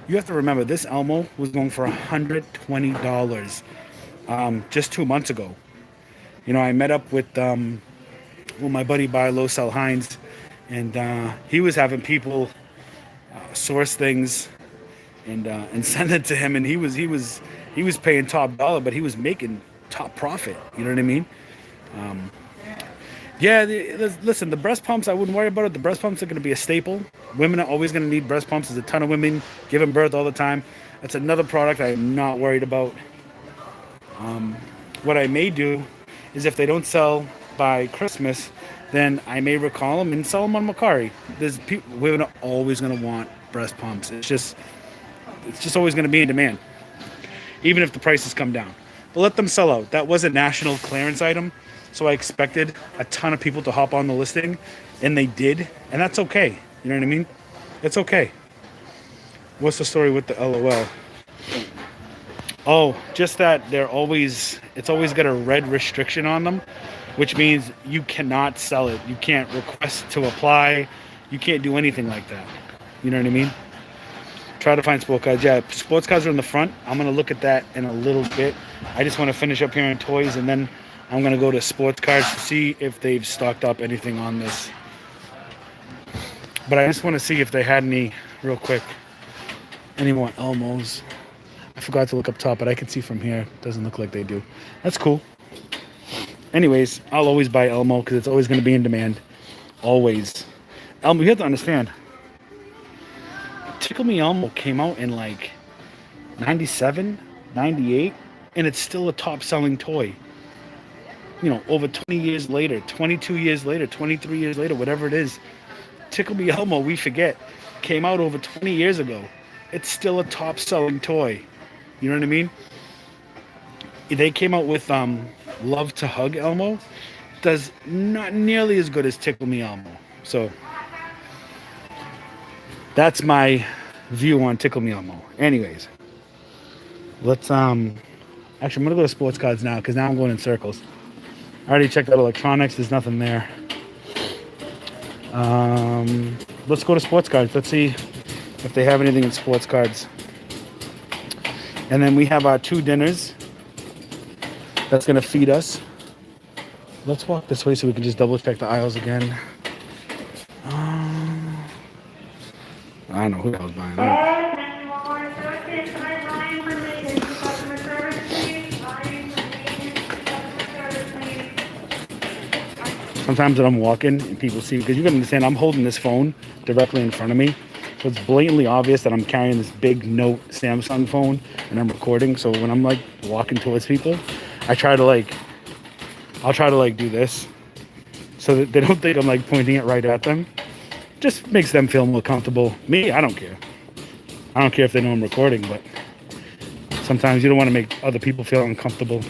Speaker 1: you have to remember, this Elmo was going for $120 just 2 months ago. You know, I met up with my buddy Barlow Sell Hines, and he was having people source things and send it to him. And he was paying top dollar, but he was making top profit. You know what I mean? Yeah, listen, the breast pumps, I wouldn't worry about it. The breast pumps are going to be a staple. Women are always going to need breast pumps. There's a ton of women giving birth all the time. That's another product I am not worried about. What I may do is if they don't sell by Christmas, then I may recall them and sell them on Macari. Women are always going to want breast pumps. It's just always going to be in demand, even if the prices come down. But let them sell out. That was a national clearance item, so I expected a ton of people to hop on the listing, and they did, and that's okay. You know what I mean? It's okay. What's the story with the LOL? Oh, just that it's always got a red restriction on them, which means you cannot sell it. You can't request to apply. You can't do anything like that. You know what I mean? Try to find sports cards. Yeah, sports cards are in the front. I'm going to look at that in a little bit. I just want to finish up here on toys, and then I'm going to go to sports cards to see if they've stocked up anything on this. But I just want to see if they had any, real quick, any more Elmos. I forgot to look up top, but I can see from here. Doesn't look like they do. That's cool. Anyways, I'll always buy Elmo because it's always going to be in demand. Always. Elmo, you have to understand. Tickle Me Elmo came out in like 97, 98, and it's still a top-selling toy. You know, over 20 years later, 22 years later, 23 years later, whatever it is. Tickle Me Elmo, we forget, came out over 20 years ago. It's still a top-selling toy. You know what I mean? They came out with Love to Hug Elmo. Does not nearly as good as Tickle Me Elmo. So that's my view on Tickle Me Elmo. Anyways, let's actually I'm gonna go to sports cards now because now I'm going in circles. I already checked out electronics. There's nothing there. Let's go to sports cards. Let's see if they have anything in sports cards. And then we have our 2 dinners that's going to feed us. Let's walk this way so we can just double check the aisles again. I don't know who the hell's buying that. Sometimes when I'm walking and people see, because you can understand I'm holding this phone directly in front of me. So it's blatantly obvious that I'm carrying this big Note Samsung phone and I'm recording. So when I'm like walking towards people, I'll try to like do this so that they don't think I'm like pointing it right at them. Just makes them feel more comfortable. Me, I don't care. I don't care if they know I'm recording, but sometimes you don't want to make other people feel uncomfortable.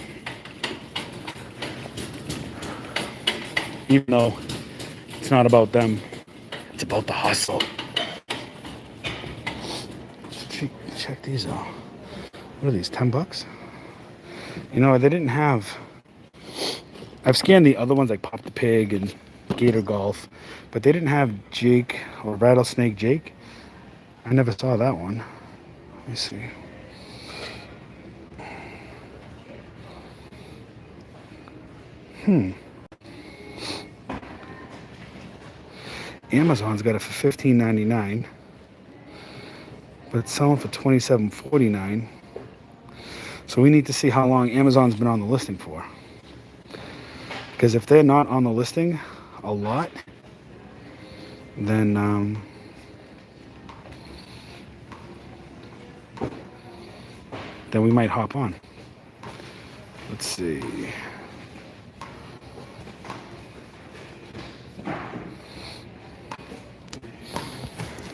Speaker 1: Even though it's not about them, it's about the hustle. Check these out. What are these, 10 bucks? You know, they didn't have... I've scanned the other ones like Pop the Pig and Gator Golf, but they didn't have Jake or Rattlesnake Jake. I never saw that one. Let me see. Amazon's got it for $15.99, but it's selling for $27.49. So we need to see how long Amazon's been on the listing for. Because if they're not on the listing a lot, then we might hop on. Let's see.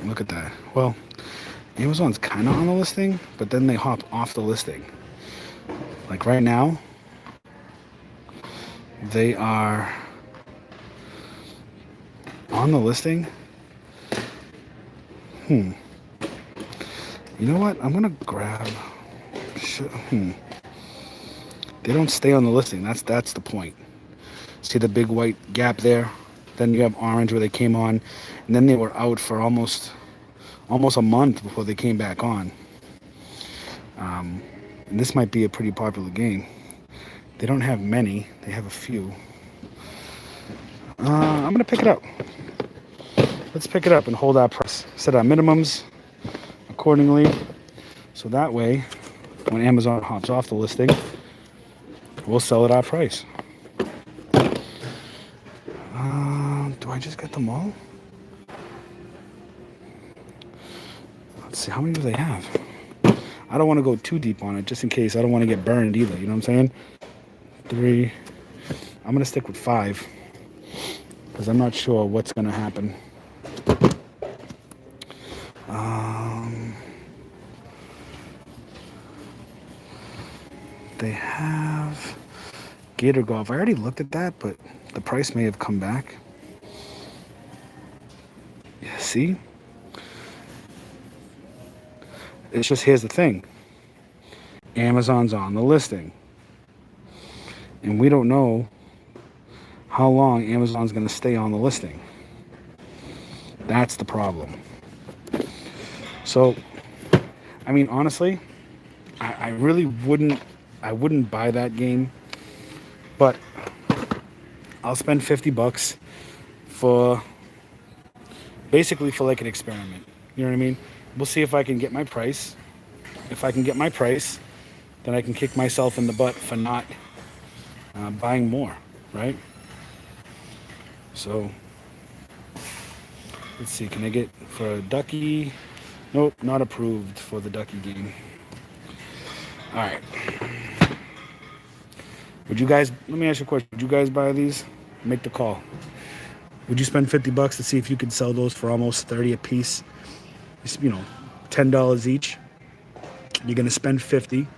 Speaker 1: Look at that. Well, Amazon's kind of on the listing, but then they hop off the listing. Like right now, they are on the listing. You know what? I'm gonna grab. They don't stay on the listing. That's the point. See the big white gap there? Then you have orange where they came on, and then they were out for almost a month before they came back on. And this might be a pretty popular game. They don't have many. They have a few. I'm gonna pick it up. Let's pick it up and hold our price. Set our minimums accordingly. So that way, when Amazon hops off the listing, we'll sell at our price. Do I just get them all? Let's see, how many do they have? I don't want to go too deep on it, just in case. I don't want to get burned either, you know what I'm saying? 3. I'm going to stick with 5, because I'm not sure what's going to happen. They have Gator Golf. I already looked at that, but the price may have come back. Yeah, see? It's just, here's the thing. Amazon's on the listing. And we don't know how long Amazon's going to stay on the listing. That's the problem. So, I mean, honestly, I really wouldn't buy that game, but I'll spend $50 for basically for like an experiment. You know what I mean? We'll see if I can get my price. If I can get my price, then I can kick myself in the butt for not buying more, right? So let's see, can I get for a ducky? Nope, not approved for the ducky game. All right. Would you guys, let me ask you a question. Would you guys buy these? Make the call. Would you spend $50 to see if you could sell those for almost 30 a piece? You know, $10 each. You're going to spend 50.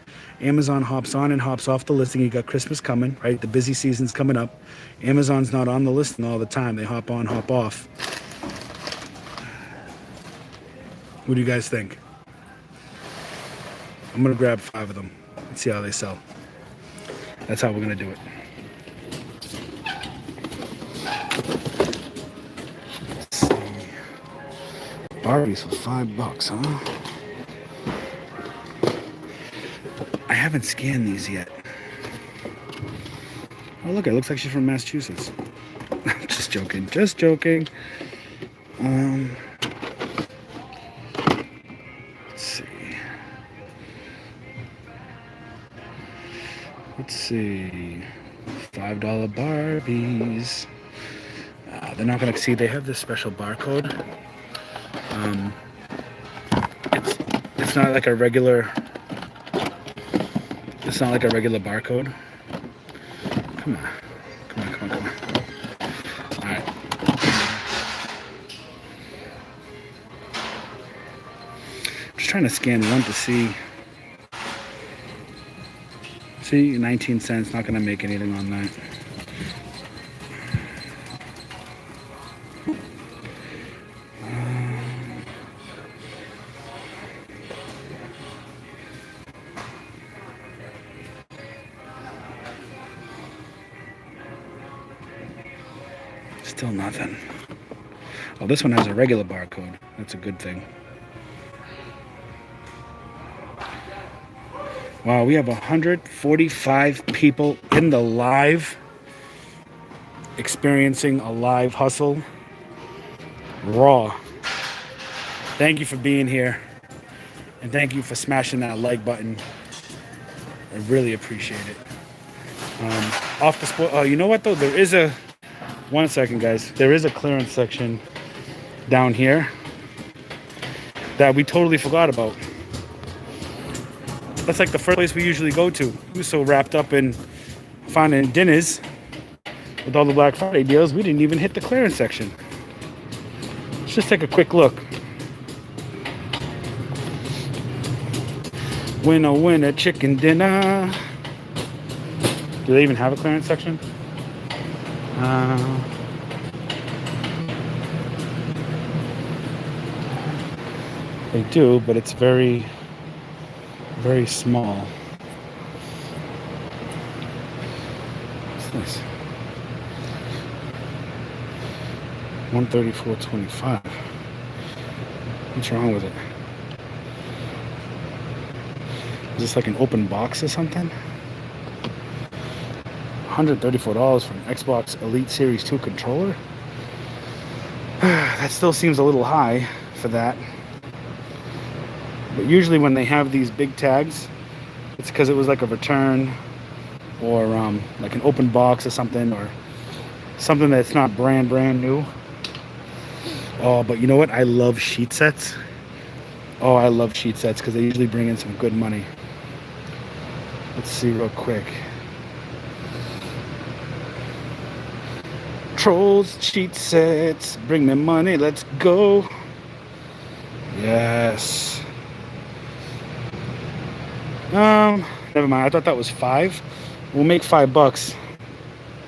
Speaker 1: Amazon hops on and hops off the listing. You got Christmas coming, right? The busy season's coming up. Amazon's not on the listing all the time. They hop on, hop off. What do you guys think? I'm going to grab 5 of them and see how they sell. That's how we're going to do it. Let's see. Barbies for $5, huh? I haven't scanned these yet. Oh, look, it looks like she's from Massachusetts. Just joking. Just joking. Let's see. Let's see. $5 Barbies. They're not going to see. They have this special barcode. It's not like a regular. It's not like a regular barcode. Come on. Come on, come on, come on. All right. Just trying to scan one to see. See, 19 cents, not going to make anything on that. Still nothing. Oh, this one has a regular barcode. That's a good thing. Wow, we have 145 people in the live, experiencing a live hustle. Raw. Thank you for being here. And thank you for smashing that like button. I really appreciate it. Off the spot. Oh, you know what though? There is a... One second, guys. There is a clearance section down here that we totally forgot about. That's like the first place we usually go to. We're so wrapped up in finding dinners with all the Black Friday deals, we didn't even hit the clearance section. Let's just take a quick look. Winner, winner, chicken dinner. Do they even have a clearance section? They do, but it's very, very small. What's this? $134.25. What's wrong with it? Is this like an open box or something? $134 for an Xbox Elite Series 2 controller? That still seems a little high for that. But usually when they have these big tags, it's because it was like a return or like an open box or something that's not brand new. Oh, but you know what? I love sheet sets. Oh, I love sheet sets because they usually bring in some good money. Let's see real quick. Trolls, sheet sets, bring me money, let's go. Yes. Never mind. I thought that was 5. We'll make $5.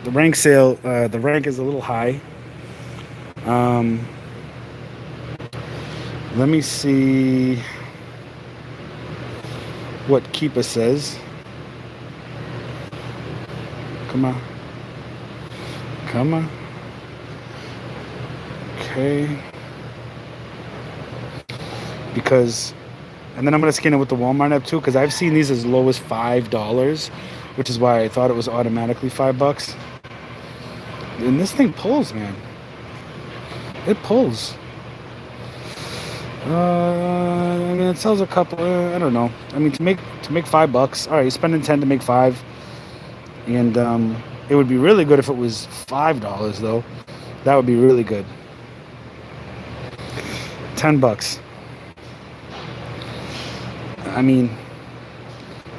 Speaker 1: The rank sale, the rank is a little high. Let me see what Keeper says. Come on. Come on. Okay. Because, and then I'm going to scan it with the Walmart app too, because I've seen these as low as $5, which is why I thought it was automatically $5. And this thing pulls, man. It pulls. I mean, it sells a couple. I don't know. I mean, to make $5. All right, you're spending 10 to make 5, and it would be really good if it was $5 though. That would be really good. $10. I mean,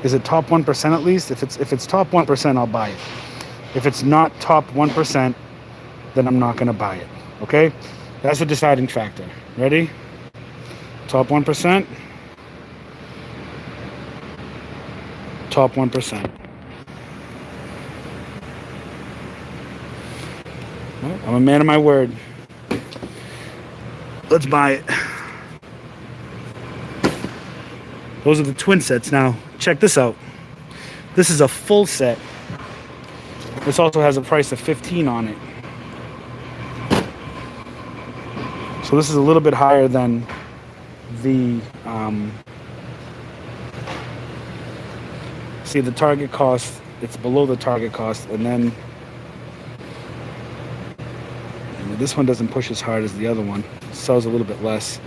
Speaker 1: is it top 1% at least? If it's top 1%, I'll buy it. If it's not top 1%, then I'm not gonna buy it. Okay, that's the deciding factor. Ready? Top 1%. Top 1%. Well, I'm a man of my word. Let's buy it. Those are the twin sets. Now, check this out. This is a full set. This also has a price of $15 on it. So this is a little bit higher than the see the target cost. It's below the target cost, and then this one doesn't push as hard as the other one. It sells a little bit less.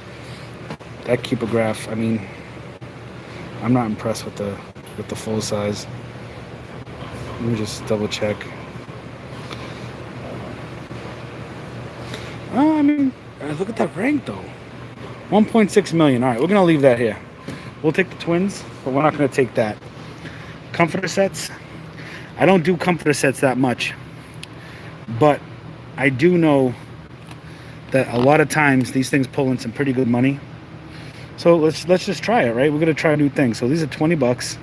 Speaker 1: That Keeper graph, I mean, I'm not impressed with the full size. Let me just double check. I mean, look at that rank though. 1.6 million. All right, we're gonna leave that here. We'll take the twins, but we're not gonna take that. Comforter sets. I don't do comforter sets that much, but I do know that a lot of times these things pull in some pretty good money. So let's just try it, right? We're gonna try new things. So these are $20.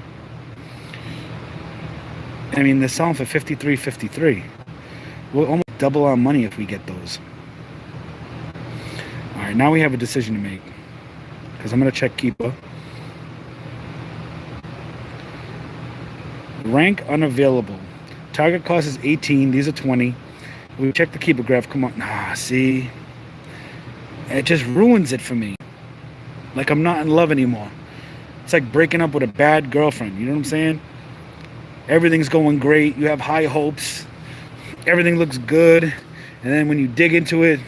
Speaker 1: I mean, they're selling for $53.53. We'll almost double our money if we get those. All right, now we have a decision to make, because I'm gonna check Keeper. Rank unavailable. Target cost is 18. These are 20. We check the Keeper graph. Come on. Ah, see, it just ruins it for me. Like I'm not in love anymore. It's like breaking up with a bad girlfriend. You know what I'm saying? Everything's going great. You have high hopes. Everything looks good. And then when you dig into it,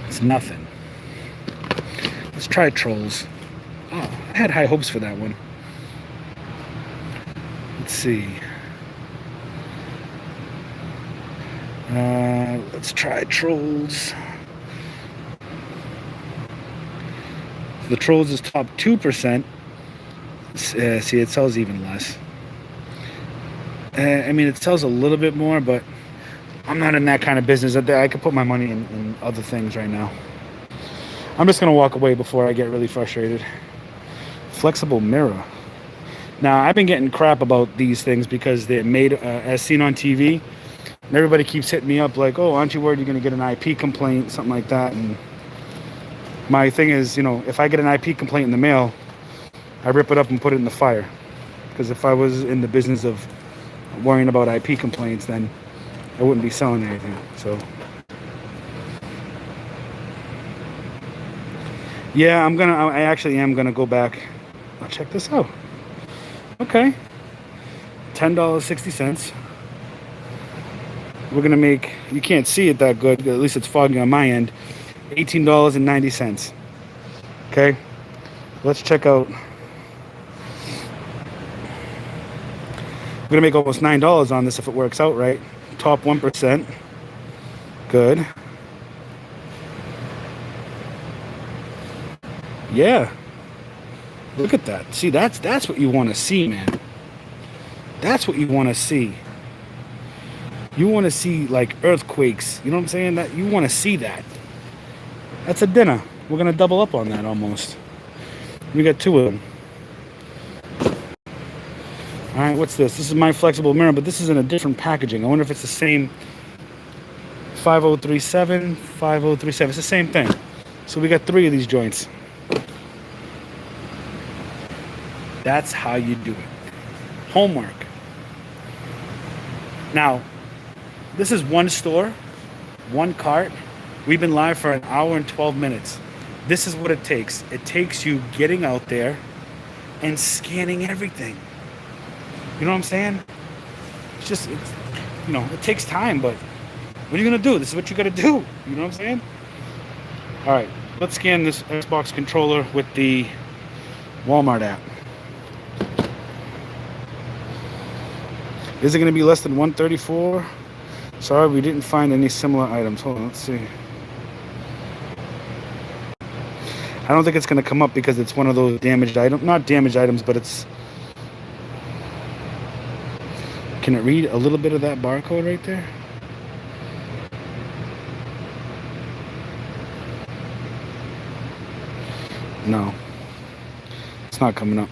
Speaker 1: it's nothing. Let's try Trolls. Oh, I had high hopes for that one. Let's see. Let's try Trolls. The Trolls is top 2%. See, it sells even less. I mean, it sells a little bit more, but I'm not in that kind of business. I could put my money in other things right now. I'm just going to walk away before I get really frustrated. Flexible mirror. Now, I've been getting crap about these things because they're made as seen on TV. And everybody keeps hitting me up like, oh, aren't you worried you're going to get an IP complaint, something like that. And my thing is, you know, if I get an IP complaint in the mail, I rip it up and put it in the fire. Because if I was in the business of worrying about IP complaints, then I wouldn't be selling anything. So yeah, I actually am gonna go back. I'll check this out. Okay, $10.60. We're gonna make, you can't see it that good, at least it's foggy on my end, $18.90. Okay, Let's check out. We're gonna make almost $9 on this if it works out right. Top 1%. Good. Yeah. Look at that. See, that's what you want to see, man. That's what you want to see. You want to see like earthquakes. You know what I'm saying? That you want to see that. That's a dinner. We're gonna double up on that almost. We got 2 of them. All right, what's this? This is my flexible mirror, but this is in a different packaging. I wonder if it's the same 5037, 5037. It's the same thing. So we got 3 of these joints. That's how you do it. Homework. Now, this is one store, one cart. We've been live for 1 hour and 12 minutes. This is what it takes. It takes you getting out there and scanning everything. You know what I'm saying? It's just, it takes time, but what are you going to do? This is what you got to do. You know what I'm saying? All right, let's scan this Xbox controller with the Walmart app. Is it going to be less than 134? Sorry, we didn't find any similar items. Hold on, let's see. I don't think it's going to come up because it's one of those damaged items. Not damaged items, but it's... Can it read a little bit of that barcode right there? No. It's not coming up.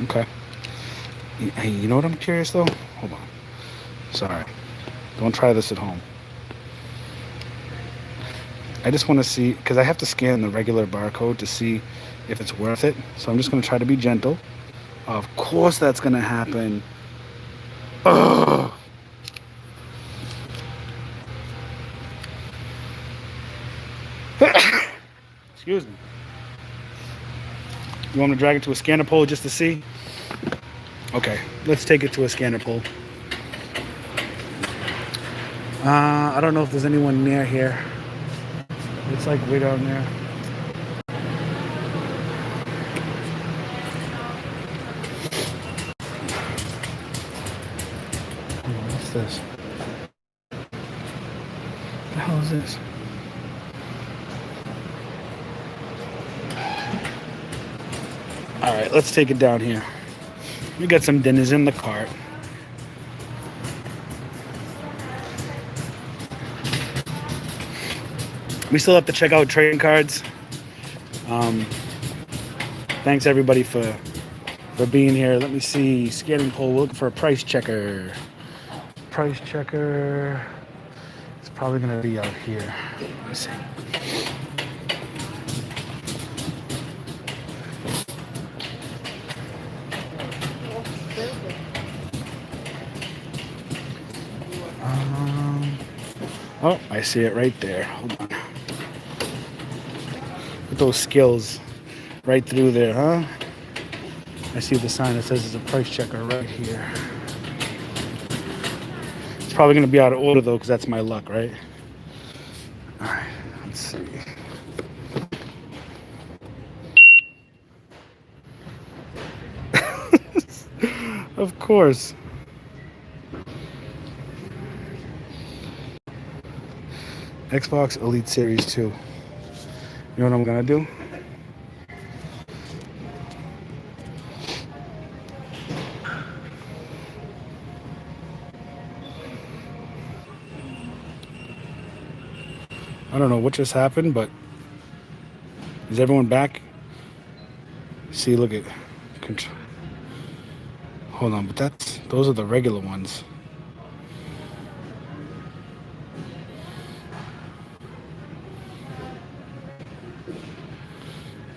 Speaker 1: Okay. Hey, you know what I'm curious though? Hold on. Sorry. Don't try this at home. I just want to see, because I have to scan the regular barcode to see if it's worth it. So I'm just going to try to be gentle. Of course that's going to happen. Ugh. Excuse me. You want me to drag it to a scanner pole just to see? Okay, let's take it to a scanner pole. I don't know if there's anyone near here. It's like way down there. What's this? What the hell is this? All right, let's take it down here. We got some dinners in the cart. We still have to check out trading cards. Thanks everybody for being here. Let me see. Scanning poll. We're looking for a price checker. Price checker. It's probably gonna be out here. Let me see. Oh, I see it right there. Hold on. With those skills right through there, huh? I see the sign that says it's a price checker right here. It's probably going to be out of order, though, because that's my luck, right? All right, let's see. Of course. Xbox Elite Series 2. You know what I'm gonna do? I don't know what just happened, but is everyone back? See, look at control. Hold on, but those are the regular ones.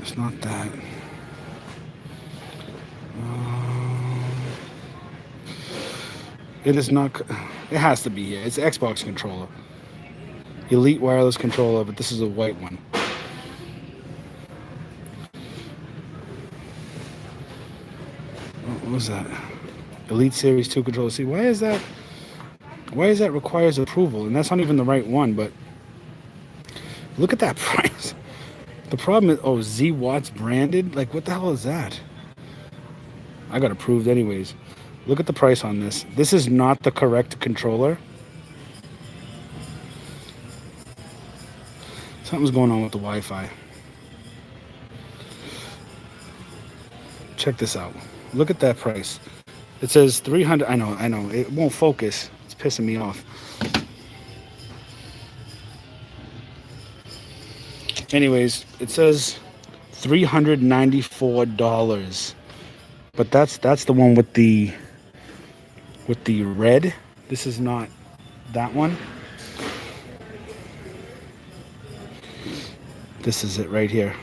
Speaker 1: It's not that. It is not. It has to be here. It's Xbox controller. Elite wireless controller, but this is a white one. What was that? Elite Series 2 controller. See, why is that? Why is that requires approval? And that's not even the right one, but Look at that price. The problem is, oh, Z Watts branded? Like, what the hell is that? I got approved anyways. Look at the price on this. This is not the correct controller. Something's going on with the Wi-Fi. Check this out. Look at that price. It says 300. I know. It won't focus. It's pissing me off. Anyways, it says $394. But that's the one with the red. This is not that one. This is it right here.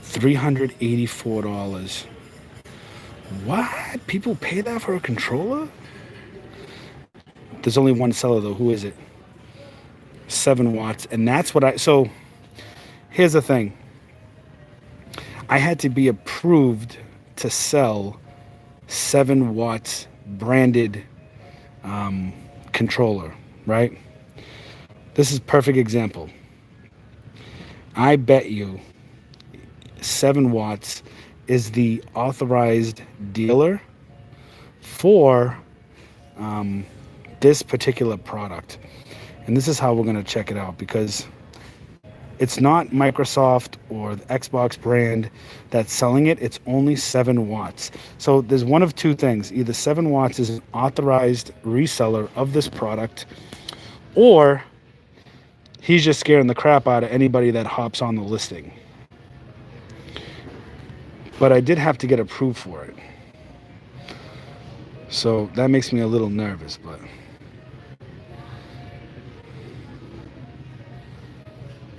Speaker 1: $384. What? People pay that for a controller? There's only one seller though. Who is it? 7 watts. And that's what so here's the thing. I had to be approved to sell 7 watts branded controller, right? This is a perfect example. I bet you 7 watts is the authorized dealer for this particular product. And this is how we're going to check it out, because it's not Microsoft or the Xbox brand that's selling it. It's only 7 watts. So there's one of two things. Either 7 watts is an authorized reseller of this product, or he's just scaring the crap out of anybody that hops on the listing. But I did have to get approved for it. So that makes me a little nervous, but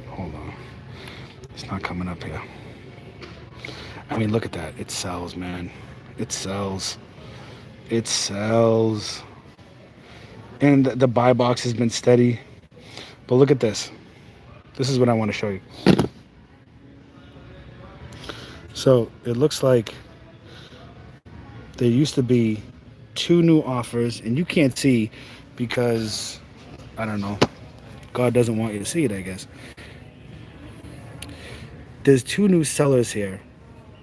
Speaker 1: hold on. It's not coming up here. I mean, look at that. It sells, man. It sells. It sells. And the buy box has been steady. But look at this. This is what I want to show you. So it looks like there used to be 2 new offers, and you can't see because, I don't know, God doesn't want you to see it, I guess. There's 2 new sellers here,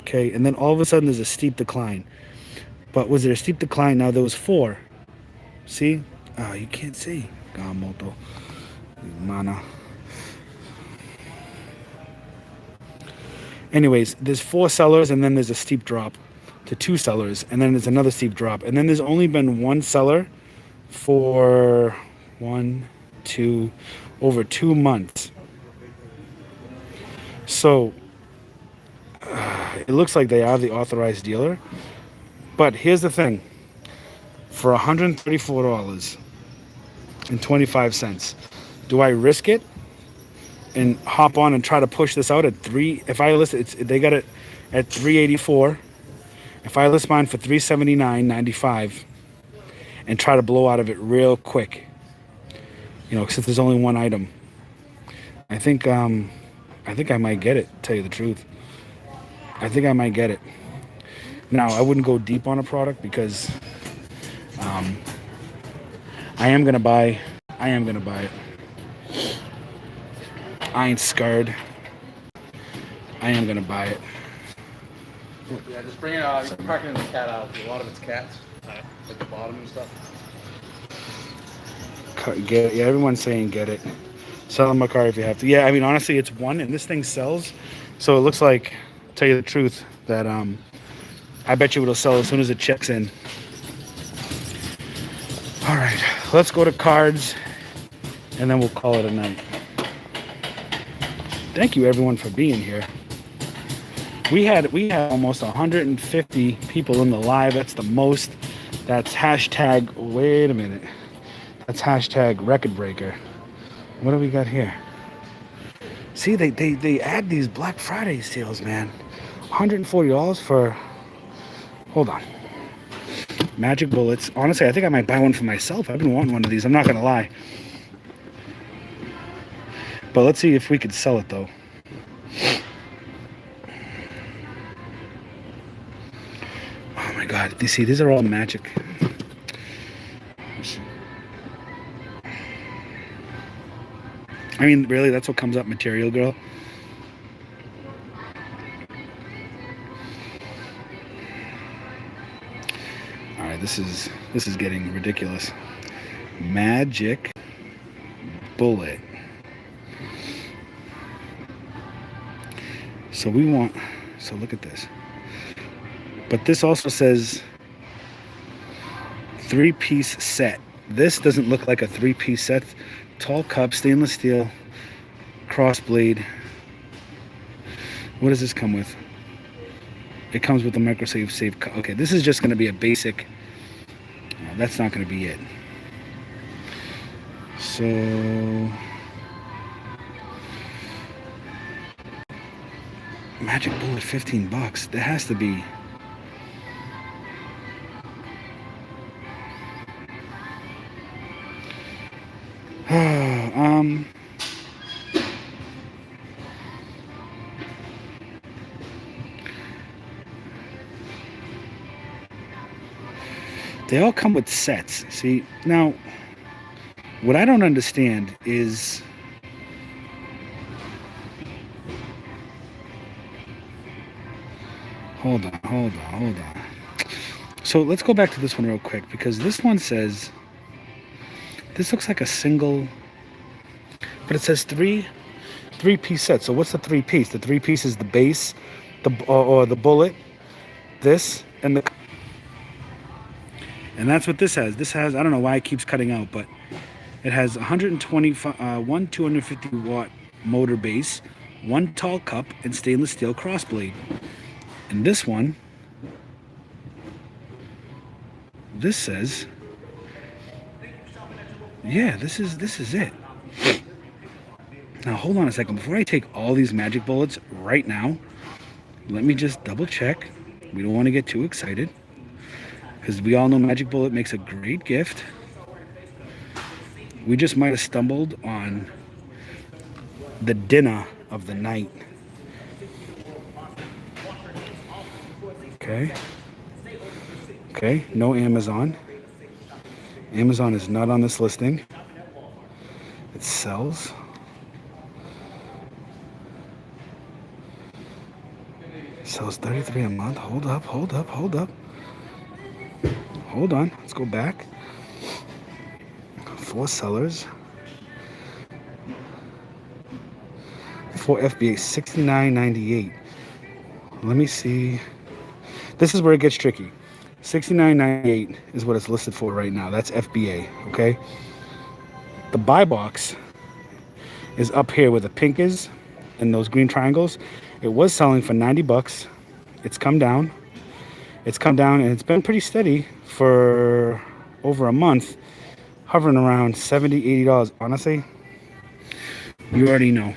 Speaker 1: okay? And then all of a sudden there's a steep decline. But was there a steep decline? Now there was 4. See? Oh, you can't see. Gamoto. Mana. Anyways, there's 4 sellers, and then there's a steep drop to 2 sellers, and then there's another steep drop. And then there's only been 1 seller for over 2 months. So it looks like they are the authorized dealer. But here's the thing. For $134.25, do I risk it and hop on and try to push this out at 3? If I list it, they got it at $384. If I list mine for $379.95 and try to blow out of it real quick, you know, since there's only 1 item, I think I might get it, to tell you the truth. I think I might get it. Now, I wouldn't go deep on a product because I am gonna buy it. I ain't scared. I am gonna buy it.
Speaker 2: Yeah, just bring it out. You can park it in the cat aisle. A lot of it's cats, at the bottom and stuff.
Speaker 1: Get it. Yeah, everyone's saying get it. Sell them a car if you have to. Yeah, I mean, honestly, it's 1, and this thing sells. So it looks like, tell you the truth, that I bet you it'll sell as soon as it checks in. All right, let's go to cards, and then we'll call it a night. Thank you, everyone, for being here. We had almost 150 people in the live. That's the most. That's hashtag. Wait a minute. That's hashtag record breaker. What do we got here? See, they add these Black Friday sales, man. $140 for. Hold on. Magic bullets. Honestly, I think I might buy one for myself. I've been wanting one of these. I'm not gonna lie. But let's see if we could sell it though. Oh my God! You see, these are all magic. I mean, really, that's what comes up, Material Girl. All right, this is getting ridiculous. Magic bullet. So we want, so look at this. But this also says 3-piece set. This doesn't look like a 3-piece set. Tall cup, stainless steel, crossblade. What does this come with? It comes with the microsave safe. Okay, this is just going to be a basic. That's not going to be it. So magic bullet, $15. There has to be. They all come with sets. See, now, what I don't understand is hold on. So let's go back to this one real quick, because this one says, this looks like a single, but it says three-piece set. So what's the 3-piece? The 3-piece is the base, or the bullet, this, and the. And that's what this has. This has, I don't know why it keeps cutting out, but it has 1 250 watt motor base, 1 tall cup, and stainless steel crossblade. And this one, this says, yeah, this is it. Now hold on a second. Before I take all these magic bullets right now, let me just double check. We don't want to get too excited, because we all know magic bullet makes a great gift. We just might have stumbled on the dinner of the night. Okay, no Amazon. Amazon is not on this listing. It sells. Sells $33 a month. Hold up. Hold on, let's go back. 4 sellers. 4 FBA, $69.98. Let me see. This is where it gets tricky. $69.98 is what it's listed for right now. That's FBA, okay? The buy box is up here where the pink is and those green triangles. It was selling for $90. It's come down. And it's been pretty steady for over a month, hovering around $70, $80. Honestly, you already know.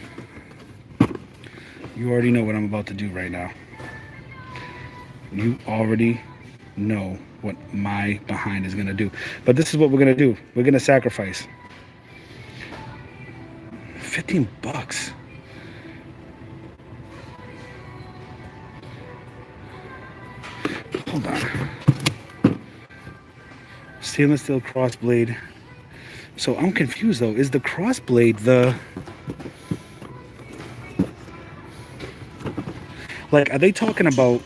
Speaker 1: You already know what I'm about to do right now. You already know what my behind is going to do. But this is what we're going to do. We're going to sacrifice. $15. Hold on. Stainless steel crossblade. So I'm confused though. Is the crossblade the... Like, are they talking about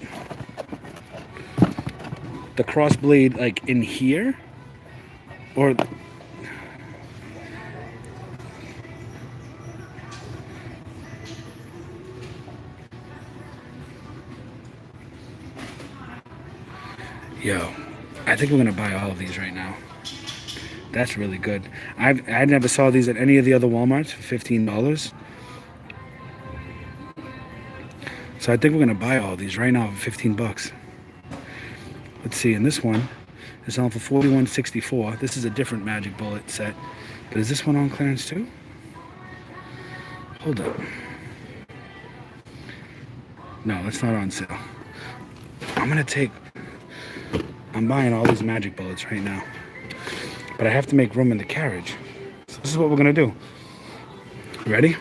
Speaker 1: the crossblade like in here? Or... Yo, I think we're gonna buy all of these right now. That's really good. I never saw these at any of the other Walmarts for $15. So I think we're gonna buy all of these right now for $15. Let's see, and this one is selling for $41.64. This is a different magic bullet set. But is this one on clearance too? Hold up. No, that's not on sale. I'm buying all these magic bullets right now. But I have to make room in the carriage. So this is what we're gonna do. Ready?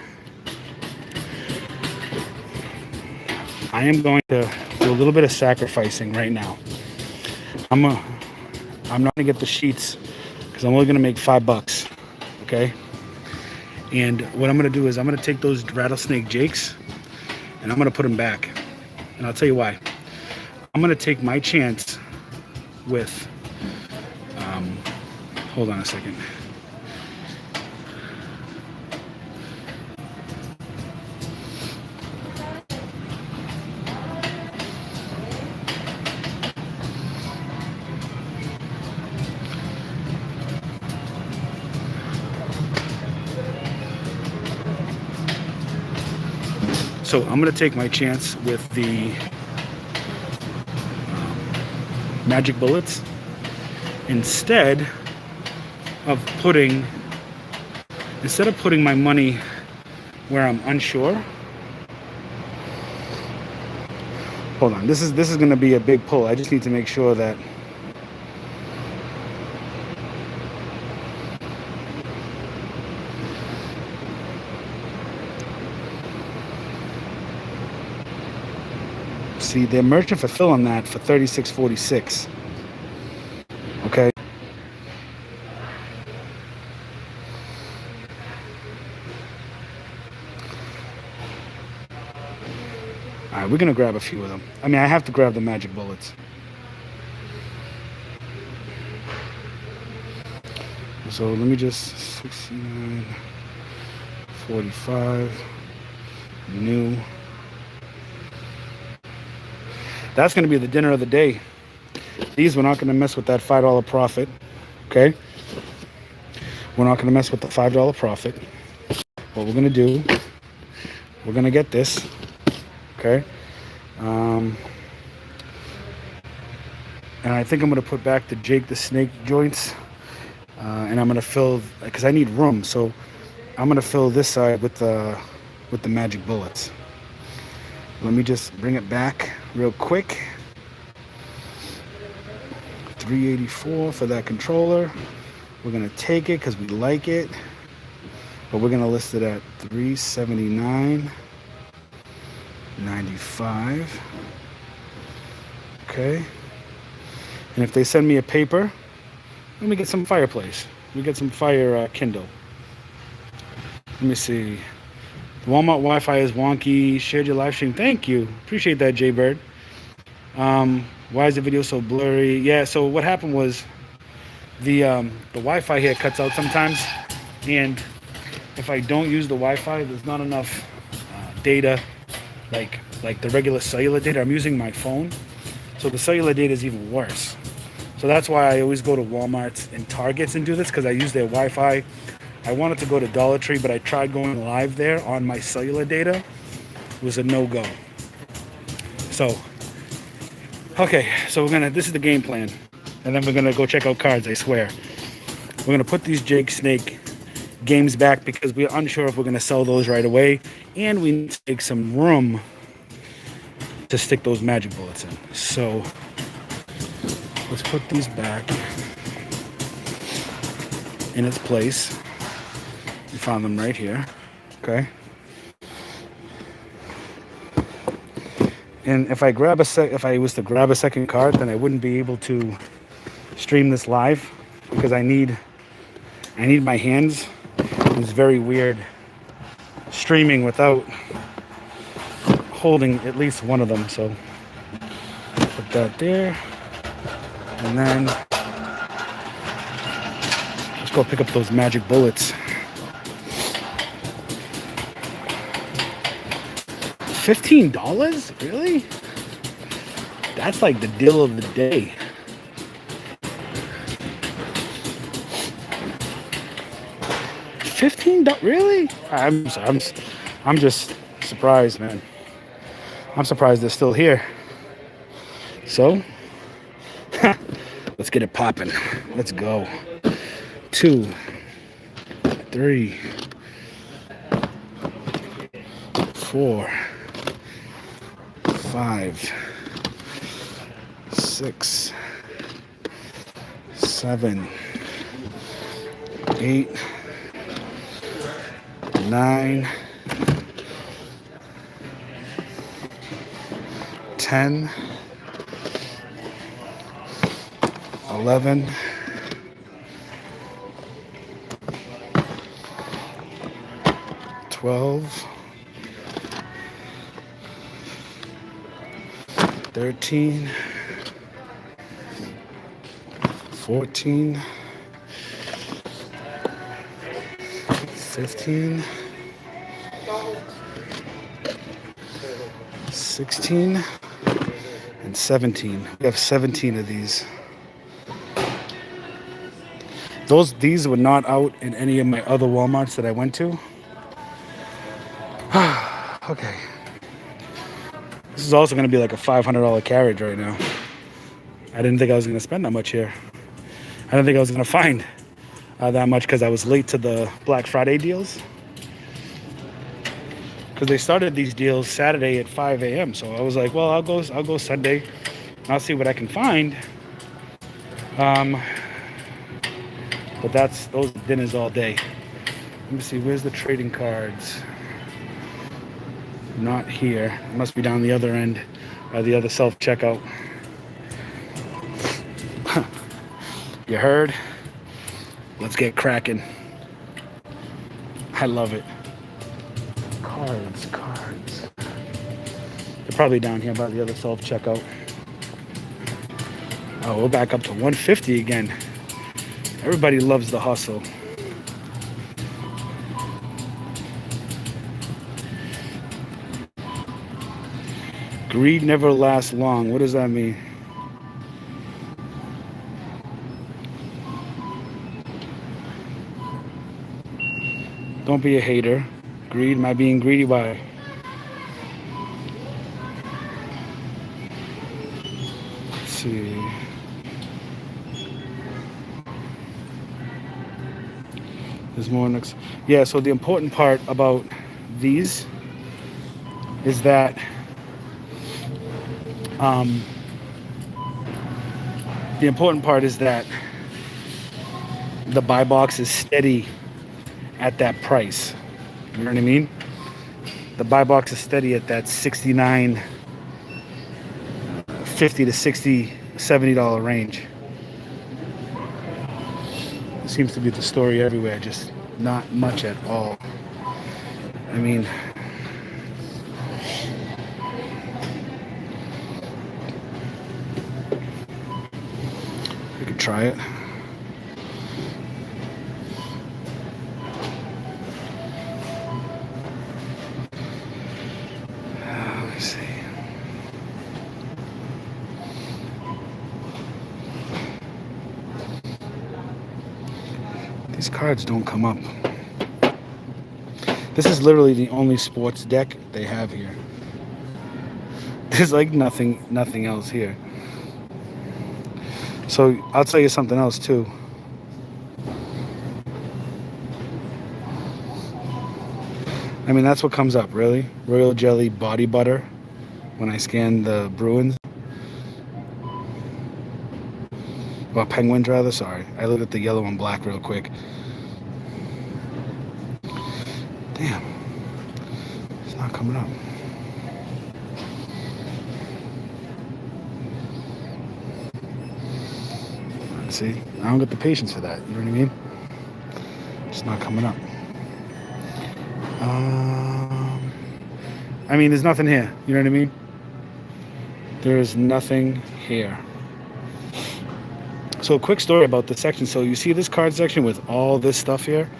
Speaker 1: I am going to do a little bit of sacrificing right now. I'm not gonna get the sheets because I'm only gonna make $5, okay? And what I'm gonna do is I'm gonna take those rattlesnake jakes and I'm gonna put them back. And I'll tell you why. I'm gonna take my chance with, hold on a second. So I'm gonna take my chance with the magic bullets instead of putting my money where I'm unsure. Hold on, this is gonna be a big pull. I just need to make sure that see they're merchant fulfilling that for $36.46. Okay. All right, we're gonna grab a few of them. I mean, I have to grab the magic bullets. So let me just 69, 45, new. That's gonna be the dinner of the day. These, we're not gonna mess with that $5 profit. Okay. We're not gonna mess with the $5 profit. What we're gonna do, we're gonna get this. Okay. And I think I'm gonna put back the Jake the Snake joints, and I'm gonna fill, because I need room. So I'm gonna fill this side with the magic bullets. Let me just bring it back real quick. 384 for that controller. We're gonna take it because we like it, but we're gonna list it at 379.95. Okay. And if they send me a paper, let me get some fireplace. We get some fire Kindle. Let me see. The Walmart Wi-Fi is wonky. Shared your live stream. Thank you. Appreciate that, Jaybird. Why is the video so blurry? Yeah, so what happened was the Wi-Fi here cuts out sometimes, and if I don't use the Wi-Fi, there's not enough data, like the regular cellular data. I'm using my phone, so the cellular data is even worse. So that's why I always go to Walmart's and Targets and do this, because I use their Wi-Fi. I wanted to go to Dollar Tree, but I tried going live there on my cellular data. It was a no-go. So, okay, so this is the game plan. And then we're gonna go check out cards, I swear. We're gonna put these Jake Snake games back because we're unsure if we're gonna sell those right away. And we need to take some room to stick those magic bullets in. So, let's put these back in its place. We found them right here. Okay. And if I was to grab a second card, then I wouldn't be able to stream this live because I need my hands. It's very weird streaming without holding at least one of them. So put that there. And then let's go pick up those magic bullets. $15? Really? That's like the deal of the day. $15? Really? I'm just surprised, man. I'm surprised they're still here. So, let's get it popping. Let's go. 2, 3, 4, 5, 6, 7, 8, 9, 10, 11, 12, 12, 13, 14, 15, 16, and 17. We have 17 of these. These were not out in any of my other Walmarts that I went to. Okay. This is also going to be like a $500 carriage right now. I didn't think I was going to spend that much here. I didn't think I was going to find that much because I was late to the Black Friday deals. Because they started these deals Saturday at 5 a.m. So I was like, well, I'll go Sunday. I'll see what I can find. But those dinners all day. Let me see, where's the trading cards? Not here. It must be down the other end, the other self-checkout. You heard? Let's get cracking. I love it. Cards. They're probably down here by the other self-checkout. Oh, we're back up to 150 again. Everybody loves the hustle. Greed never lasts long. What does that mean? Don't be a hater. Greed, am I being greedy? Why? Let's see. There's more next. Yeah, so the important part about these is that the buy box is steady at that price. You know what I mean? The buy box is steady at that $69, $50 to $60, $70 range. It seems to be the story everywhere, just not much at all. I mean, we could try it. Let me see. These cards don't come up. This is literally the only sports deck they have here. There's like nothing else here. So I'll tell you something else too. I mean, that's what comes up, really. Royal Jelly Body Butter when I scan the Bruins. Well, Penguins rather, sorry. I looked at the yellow and black real quick. Damn. It's not coming up. See, I don't get the patience for that. You know what I mean? It's not coming up. I mean, there's nothing here. You know what I mean? There's nothing here. So a quick story about this section. So you see this card section with all this stuff here?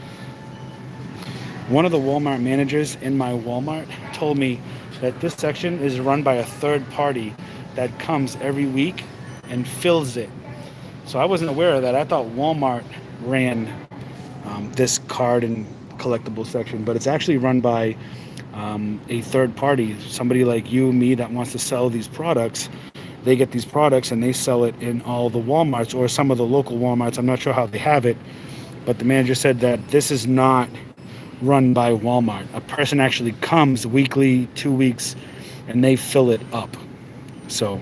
Speaker 1: One of the Walmart managers in my Walmart told me that this section is run by a third party that comes every week and fills it. So I wasn't aware of that. I thought Walmart ran this card and collectible section, but it's actually run by a third party, somebody like you and me that wants to sell these products. They get these products and they sell it in all the Walmarts or some of the local Walmarts. I'm not sure how they have it, but the manager said that this is not run by Walmart. A person actually comes weekly, 2 weeks, and they fill it up. So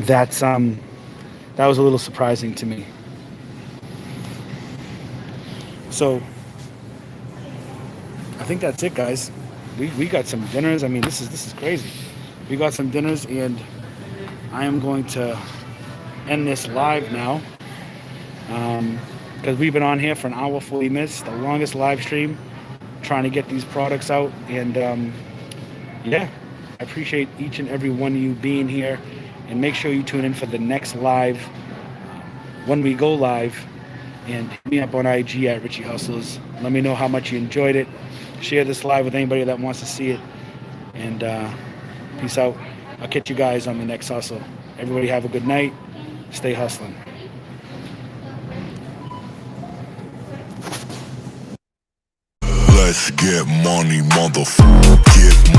Speaker 1: that's that was a little surprising to me. So I think that's it, guys. We got some dinners. I mean, this is crazy. We got some dinners, and I am going to end this live now because we've been on here for an hour 40 minutes, the longest live stream trying to get these products out. And yeah, I appreciate each and every one of you being here. And make sure you tune in for the next live when we go live. And hit me up on IG at Richie Hustles. Let me know how much you enjoyed it. Share this live with anybody that wants to see it. And peace out. I'll catch you guys on the next hustle. Everybody have a good night. Stay hustling.
Speaker 3: Let's get money, motherfucker. Get